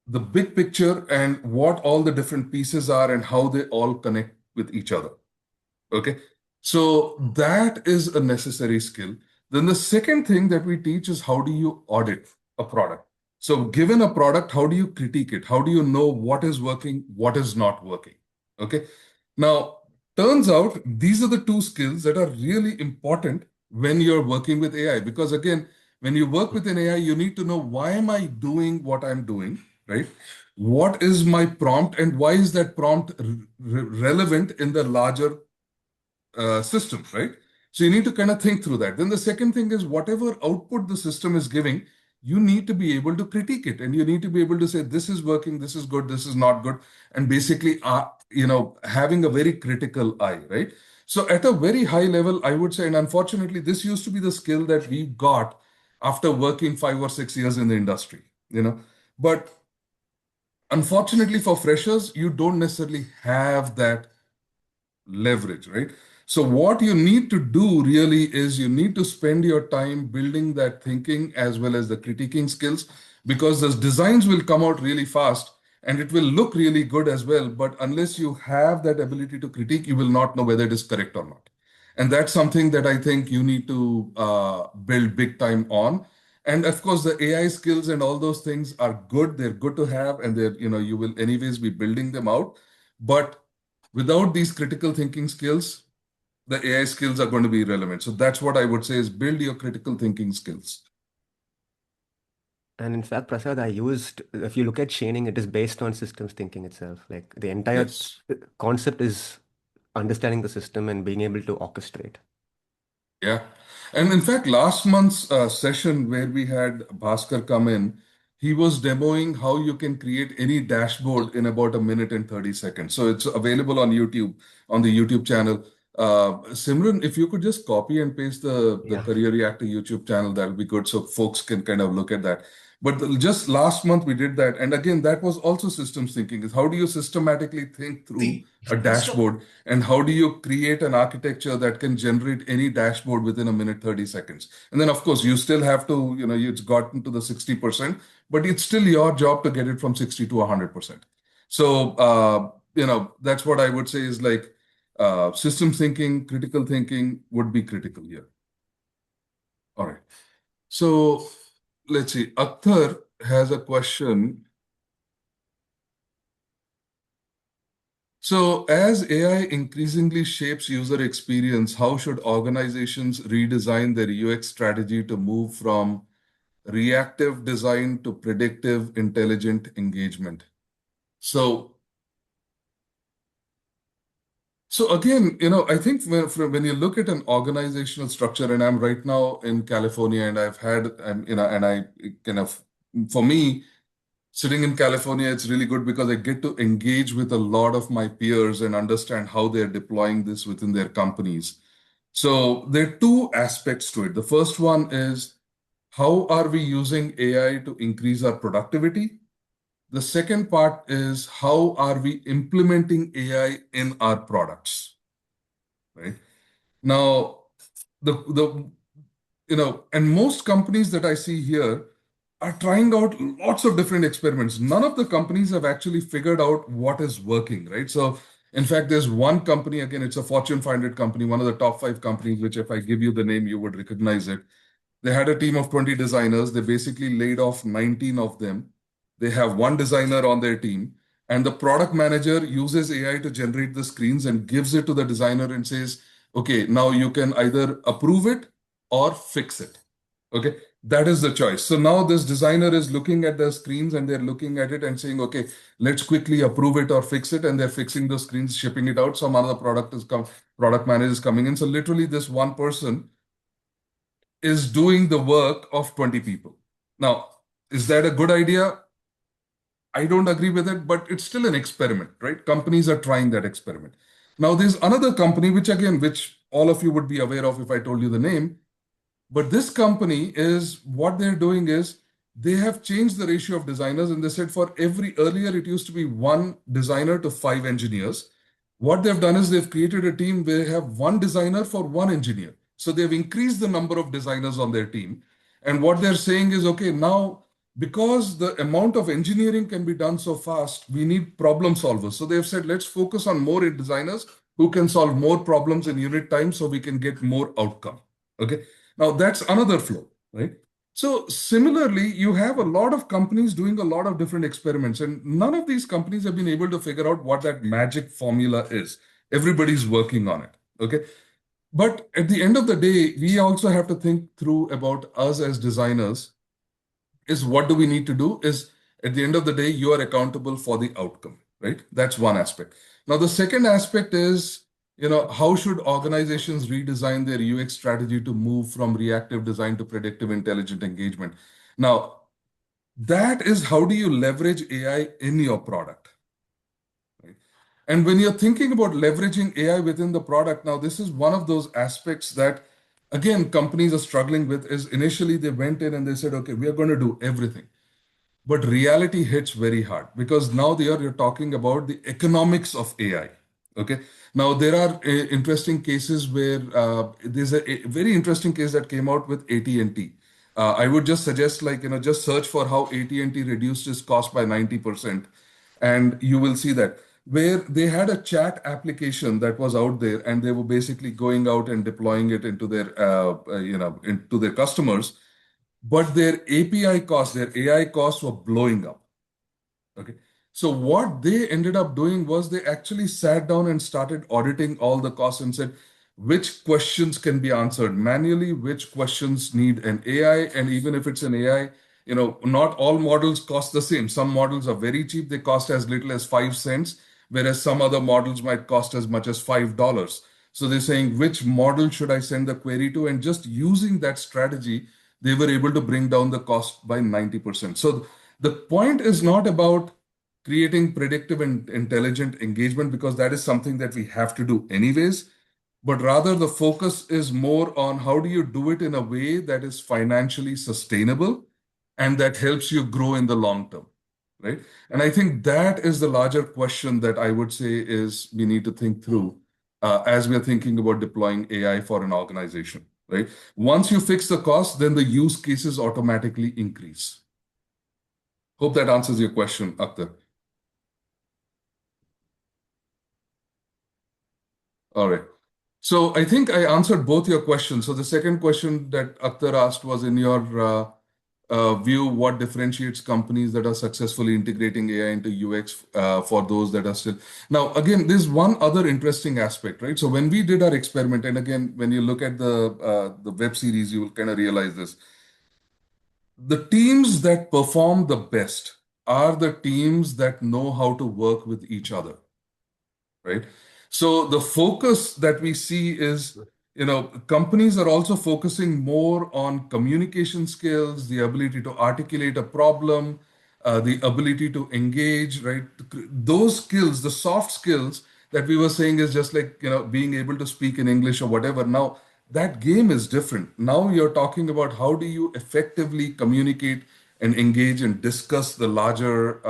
the big picture and what all the different pieces are and how they all connect with each other. Okay. So that is a necessary skill. Then the second thing that we teach is how do you audit a product? So given a product, how do you critique it? How do you know what is working, what is not working? Okay. Now, turns out these are the two skills that are really important when you're working with AI. Because again, when you work with an AI, you need to know why am I doing what I'm doing, right? What is my prompt and why is that prompt relevant in the larger system, right? So you need to kind of think through that. Then the second thing is whatever output the system is giving, you need to be able to critique it, and you need to be able to say, this is working, this is good, this is not good, and basically, having a very critical eye, right? So at a very high level, I would say, and unfortunately, this used to be the skill that we got after working 5 or 6 years in the industry, but unfortunately for freshers, you don't necessarily have that leverage, right? So what you need to do really is you need to spend your time building that thinking as well as the critiquing skills, because those designs will come out really fast and it will look really good as well. But unless you have that ability to critique, you will not know whether it is correct or not. And that's something that I think you need to build big time on. And of course, the AI skills and all those things are good. They're good to have, and you will anyways be building them out. But without these critical thinking skills, the AI skills are going to be irrelevant. So that's what I would say is build your critical thinking skills. And in fact, Prasad, if you look at chaining, it is based on systems thinking itself. Like the entire Yes. concept is understanding the system and being able to orchestrate. Yeah. And in fact, last month's session where we had Bhaskar come in, he was demoing how you can create any dashboard in about 1 minute and 30 seconds. So it's available on YouTube, on the YouTube channel. Simran, if you could just copy and paste the Yeah. Career Reactor YouTube channel, that would be good so folks can kind of look at that. But just last month we did that. And again, that was also systems thinking, is how do you systematically think through a dashboard, and how do you create an architecture that can generate any dashboard within 1 minute 30 seconds? And then, of course, you still have to, it's gotten to the 60%, but it's still your job to get it from 60 to 100%. So, that's what I would say is like systems thinking, critical thinking would be critical here. All right. So let's see. Akhtar has a question. So, as AI increasingly shapes user experience, how should organizations redesign their UX strategy to move from reactive design to predictive intelligent engagement? So again, I think when you look at an organizational structure, and I'm right now in California, and I've had, and I kind of, for me, sitting in California, it's really good because I get to engage with a lot of my peers and understand how they're deploying this within their companies. So there are two aspects to it. The first one is how are we using AI to increase our productivity? The second part is how are we implementing AI in our products, right? Now, and most companies that I see here are trying out lots of different experiments. None of the companies have actually figured out what is working, right? So, in fact, there's one company, again, it's a Fortune 500 company, one of the top 5 companies, which if I give you the name, you would recognize it. They had a team of 20 designers. They basically laid off 19 of them. They have one designer on their team, and the product manager uses AI to generate the screens and gives it to the designer and says, okay, now you can either approve it or fix it. Okay, that is the choice. So now this designer is looking at the screens and they're looking at it and saying, okay, let's quickly approve it or fix it. And they're fixing the screens, shipping it out. Some other product manager is coming in. So literally this one person is doing the work of 20 people. Now, is that a good idea? I don't agree with it, but it's still an experiment, right? Companies are trying that experiment. Now, there's another company, which all of you would be aware of if I told you the name. But this company what they're doing is they have changed the ratio of designers, and they said earlier it used to be 1 designer to 5 engineers. What they've done is they've created a team where they have 1 designer for 1 engineer. So they've increased the number of designers on their team. And what they're saying is, okay, now because the amount of engineering can be done so fast, we need problem solvers. So they've said, let's focus on more designers who can solve more problems in unit time so we can get more outcome. Okay. Now that's another flow, right? So similarly, you have a lot of companies doing a lot of different experiments, and none of these companies have been able to figure out what that magic formula is. Everybody's working on it. Okay. But at the end of the day, we also have to think through about us as designers is what do we need to do is at the end of the day, you are accountable for the outcome, right? That's one aspect. Now, the second aspect is how should organizations redesign their UX strategy to move from reactive design to predictive intelligent engagement? Now, that is how do you leverage AI in your product, right? And when you're thinking about leveraging AI within the product, now this is one of those aspects that, again, companies are struggling with. Is initially they went in and they said, okay, we are going to do everything. But reality hits very hard because now you're talking about the economics of AI. Okay. Now there are interesting cases where there's a very interesting case that came out with AT&T. I would just suggest, like, just search for how AT&T reduced its cost by 90%, and you will see that where they had a chat application that was out there, and they were basically going out and deploying it into their customers, but their API costs, their AI costs were blowing up. Okay. So what they ended up doing was they actually sat down and started auditing all the costs and said, which questions can be answered manually, which questions need an AI, and even if it's an AI, not all models cost the same. Some models are very cheap, they cost as little as 5 cents, whereas some other models might cost as much as $5. So they're saying, which model should I send the query to? And just using that strategy, they were able to bring down the cost by 90%. So the point is not about creating predictive and intelligent engagement, because that is something that we have to do anyways, but rather the focus is more on how do you do it in a way that is financially sustainable and that helps you grow in the long term, right? And I think that is the larger question that I would say is we need to think through as we are thinking about deploying AI for an organization, right? Once you fix the cost, then the use cases automatically increase. Hope that answers your question, Akhtar. All right. So I think I answered both your questions. So the second question that Akhtar asked was, in your view, what differentiates companies that are successfully integrating AI into UX for those that are still. Now, again, there's one other interesting aspect, right? So when we did our experiment, and again, when you look at the web series, you will kind of realize this. The teams that perform the best are the teams that know how to work with each other, right? So the focus that we see is, companies are also focusing more on communication skills, the ability to articulate a problem, the ability to engage, right? Those skills, the soft skills that we were saying is just like, being able to speak in English or whatever. Now, that game is different. Now you're talking about how do you effectively communicate and engage and discuss the larger,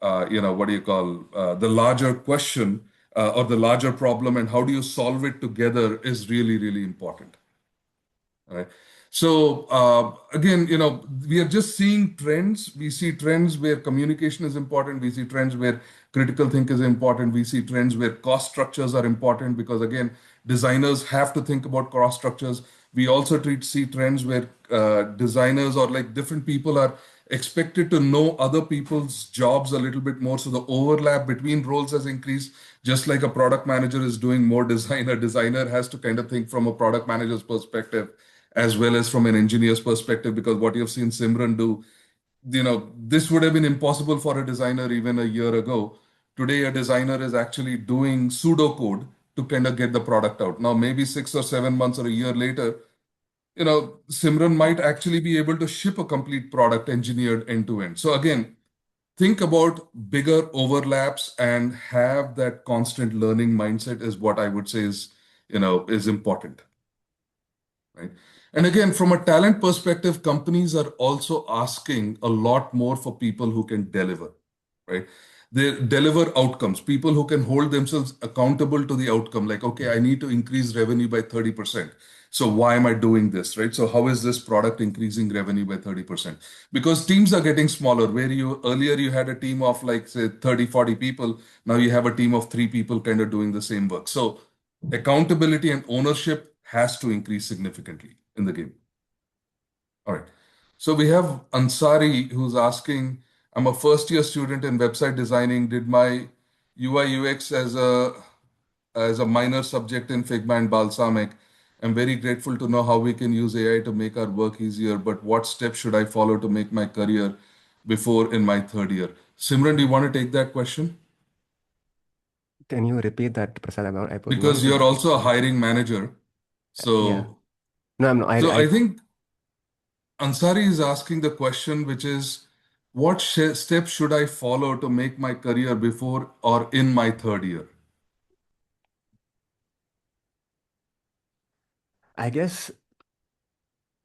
what do you call, the larger question or the larger problem, and how do you solve it together is really, really important. All right. So again, we are just seeing trends. We see trends where communication is important. We see trends where critical thinking is important. We see trends where cost structures are important because, again, designers have to think about cost structures. We also see trends where designers or like different people are expected to know other people's jobs a little bit more. So the overlap between roles has increased. Just like a product manager is doing more design, a designer has to kind of think from a product manager's perspective as well as from an engineer's perspective, because what you've seen Simran do, this would have been impossible for a designer even a year ago. Today, a designer is actually doing pseudocode to kind of get the product out. Now, maybe 6 or 7 months or a year later, Simran might actually be able to ship a complete product engineered end to end. So again, think about bigger overlaps and have that constant learning mindset is what I would say is important, right? And again, from a talent perspective, companies are also asking a lot more for people who can deliver, right? They deliver outcomes, people who can hold themselves accountable to the outcome. Like, okay, I need to increase revenue by 30%. So why am I doing this, right? So how is this product increasing revenue by 30%? Because teams are getting smaller, where earlier you had a team of like, say, 30, 40 people. Now you have a team of 3 people kind of doing the same work. So accountability and ownership has to increase significantly in the game. All right. So we have Ansari who's asking, I'm a first year student in website designing, did my UI UX as a minor subject in Figma and Balsamic. I'm very grateful to know how we can use AI to make our work easier, but what steps should I follow to make my career before in my third year? Simran, do you want to take that question? Can you repeat that, Prasad? I put one Because to you're one. also a hiring manager. Yeah. So, No, I'm not. so I think Ansari is asking the question, which is, what steps should I follow to make my career before or in my third year? I guess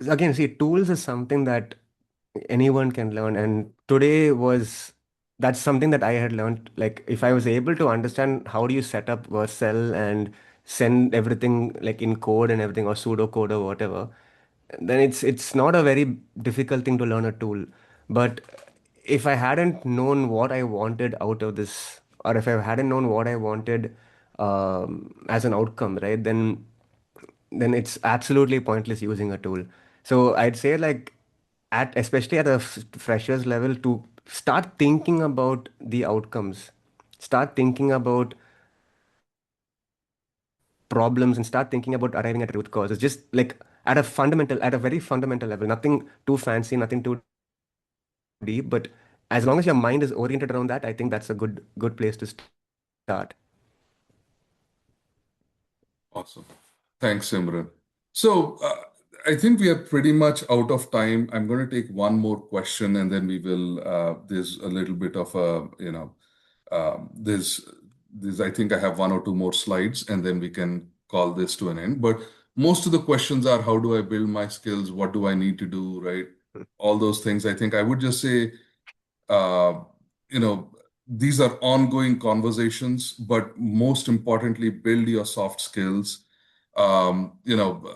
again, see, tools is something that anyone can learn, and today was that's something that I had learned. Like, if I was able to understand how do you set up Vercel and send everything like in code and everything, or pseudocode or whatever, then it's not a very difficult thing to learn a tool. But if I hadn't known what I wanted out of this, or if I hadn't known what I wanted as an outcome, right, then it's absolutely pointless using a tool. So I'd say, like, at especially at a freshers level, to start thinking about the outcomes, start thinking about problems, and start thinking about arriving at root causes, just like at a very fundamental level, nothing too fancy, nothing too deep, but as long as your mind is oriented around that, I think that's a good place to start. Awesome. Thanks, Simran. So I think we are pretty much out of time. I'm going to take one more question and then we will, there's a little bit of a, there's, I think I have one or two more slides and then we can call this to an end. But most of the questions are, how do I build my skills? What do I need to do, right? All those things. I think I would just say, uh, you know, these are ongoing conversations, but most importantly, build your soft skills. Um, you know,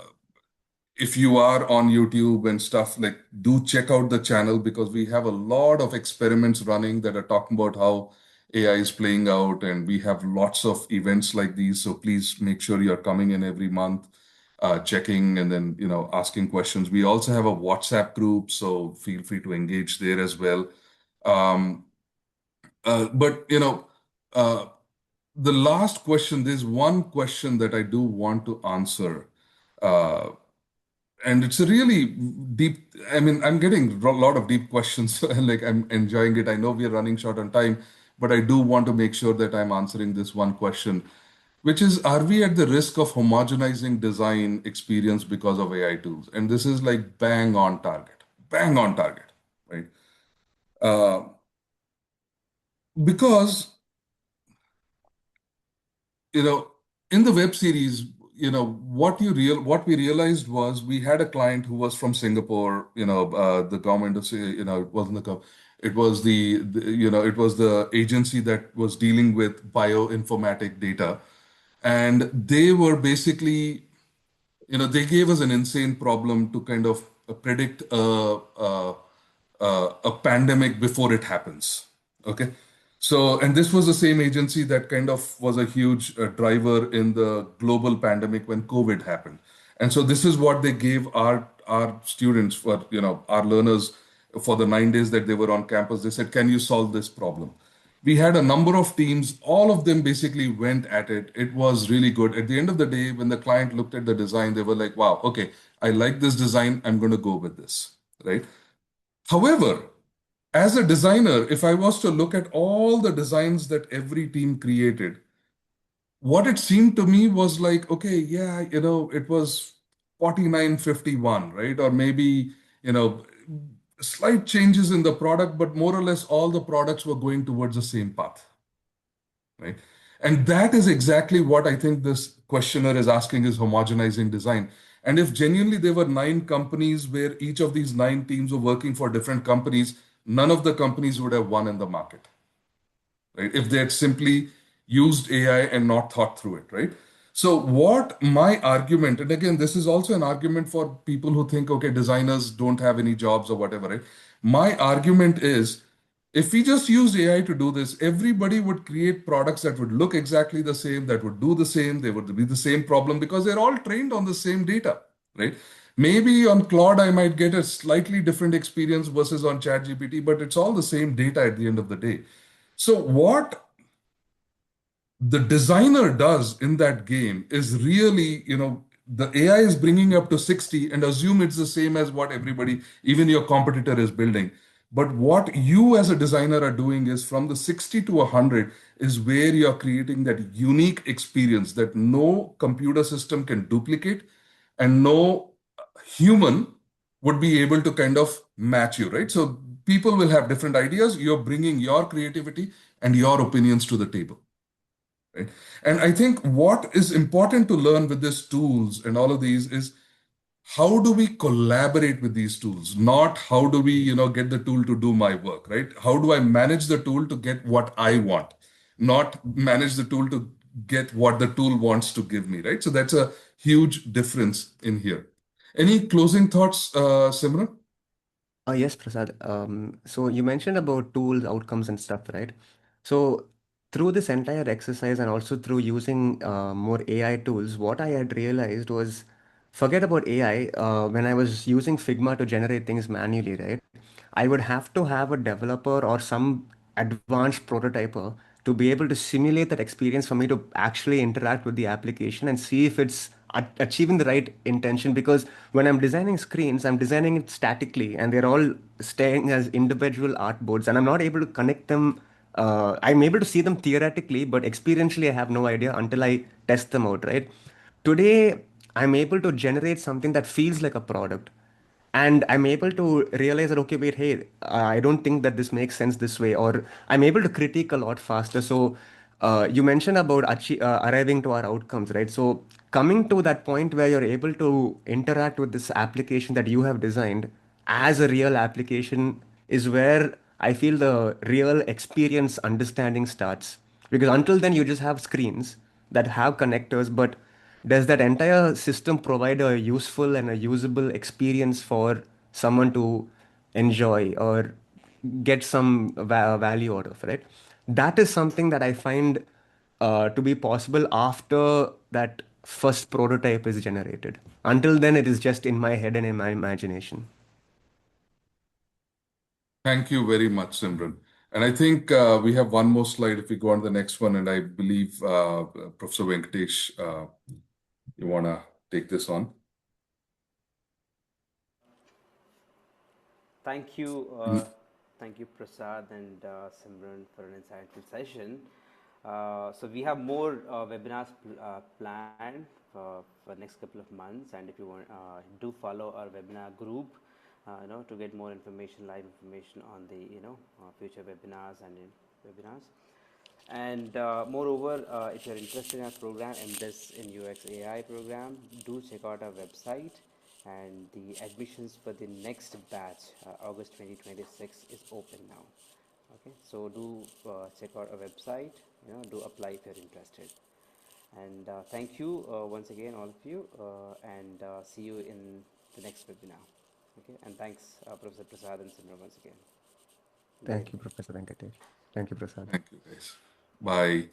if you are on YouTube and stuff, like do check out the channel because we have a lot of experiments running that are talking about how AI is playing out, and we have lots of events like these. So please make sure you're coming in every month, checking and then asking questions. We also have a WhatsApp group, so feel free to engage there as well. Um, but uh, the last question, there's one question that I do want to answer. Uh, and it's a really deep, I mean, I'm getting a lot of deep questions, and like I'm enjoying it. I know we are running short on time, but I do want to make sure that I'm answering this one question, which is, are we at the risk of homogenizing design experience because of AI tools? And this is like bang on target, right? Uh, because you know, in the web series, what we realized was we had a client who was from Singapore. The government of, it wasn't it was it was the agency that was dealing with bioinformatic data, and they were basically, they gave us an insane problem to kind of predict a pandemic before it happens. Okay. So, and this was the same agency that kind of was a huge driver in the global pandemic when COVID happened. And so this is what they gave our students for, our learners for the 9 days that they were on campus. They said, can you solve this problem? We had a number of teams, all of them basically went at it. It was really good. At the end of the day, when the client looked at the design, they were like, wow, okay, I like this design. I'm going to go with this, right? However, as a designer, if I was to look at all the designs that every team created, what it seemed to me was like, okay, yeah, it was 4951, right? Or maybe, slight changes in the product, but more or less all the products were going towards the same path, right? And that is exactly what I think this questioner is asking, is homogenizing design. And if genuinely there were 9 companies where each of these 9 teams were working for different companies, none of the companies would have won in the market, right? If they had simply used AI and not thought through it, right? So, what my argument, and again, this is also an argument for people who think, okay, designers don't have any jobs or whatever, right? My argument is, if we just used AI to do this, everybody would create products that would look exactly the same, that would do the same, they would be the same problem because they're all trained on the same data, right? Maybe on Claude, I might get a slightly different experience versus on ChatGPT, but it's all the same data at the end of the day. So, what the designer does in that game is really, the AI is bringing up to 60 and assume it's the same as what everybody, even your competitor, is building. But what you as a designer are doing is from the 60 to 100 is where you're creating that unique experience that no computer system can duplicate and no human would be able to kind of match you, right? So people will have different ideas. You're bringing your creativity and your opinions to the table, right? And I think what is important to learn with these tools and all of these is how do we collaborate with these tools, not how do we get the tool to do my work, right? How do I manage the tool to get what I want, not manage the tool to get what the tool wants to give me, right? So that's a huge difference in here. Any closing thoughts, Simran? Yes, Prasad. So you mentioned about tools, outcomes, and stuff, right? So through this entire exercise and also through using more AI tools, what I had realized was forget about AI. When I was using Figma to generate things manually, right? I would have to have a developer or some advanced prototyper to be able to simulate that experience for me to actually interact with the application and see if it's achieving the right intention. Because when I'm designing screens, I'm designing it statically and they're all staying as individual artboards, and I'm not able to connect them. I'm able to see them theoretically, but experientially, I have no idea until I test them out, right? Today, I'm able to generate something that feels like a product, and I'm able to realize that, okay, wait, hey, I don't think that this makes sense this way, or I'm able to critique a lot faster. So you mentioned about arriving to our outcomes, right? So coming to that point where you're able to interact with this application that you have designed as a real application is where I feel the real experience understanding starts. Because until then you just have screens that have connectors, but does that entire system provide a useful and a usable experience for someone to enjoy or get some value out of, right? That is something that I find to be possible after that first prototype is generated. Until then, it is just in my head and in my imagination. Thank you very much, Simran. And I think we have one more slide if we go on to the next one. And I believe Professor Venkatesh, you want to take this on? Thank you, Mm. thank you, Prasad and Simran, for an insightful session. So we have more webinars planned for next couple of months, and if you want, do follow our webinar group, to get more information, live information on the future webinars and webinars. And moreover, if you're interested in our program, MDes in UX AI program, do check out our website. And the admissions for the next batch, August 2026, is open now. Okay, so do check out our website. Do apply if you're interested. And thank you once again, all of you, and see you in the next webinar. Okay, and thanks, Professor Prasad and Simran, once again. Bye. Thank you, Professor Venkatesh. Thank you, Prasad. Thank you, guys. Bye.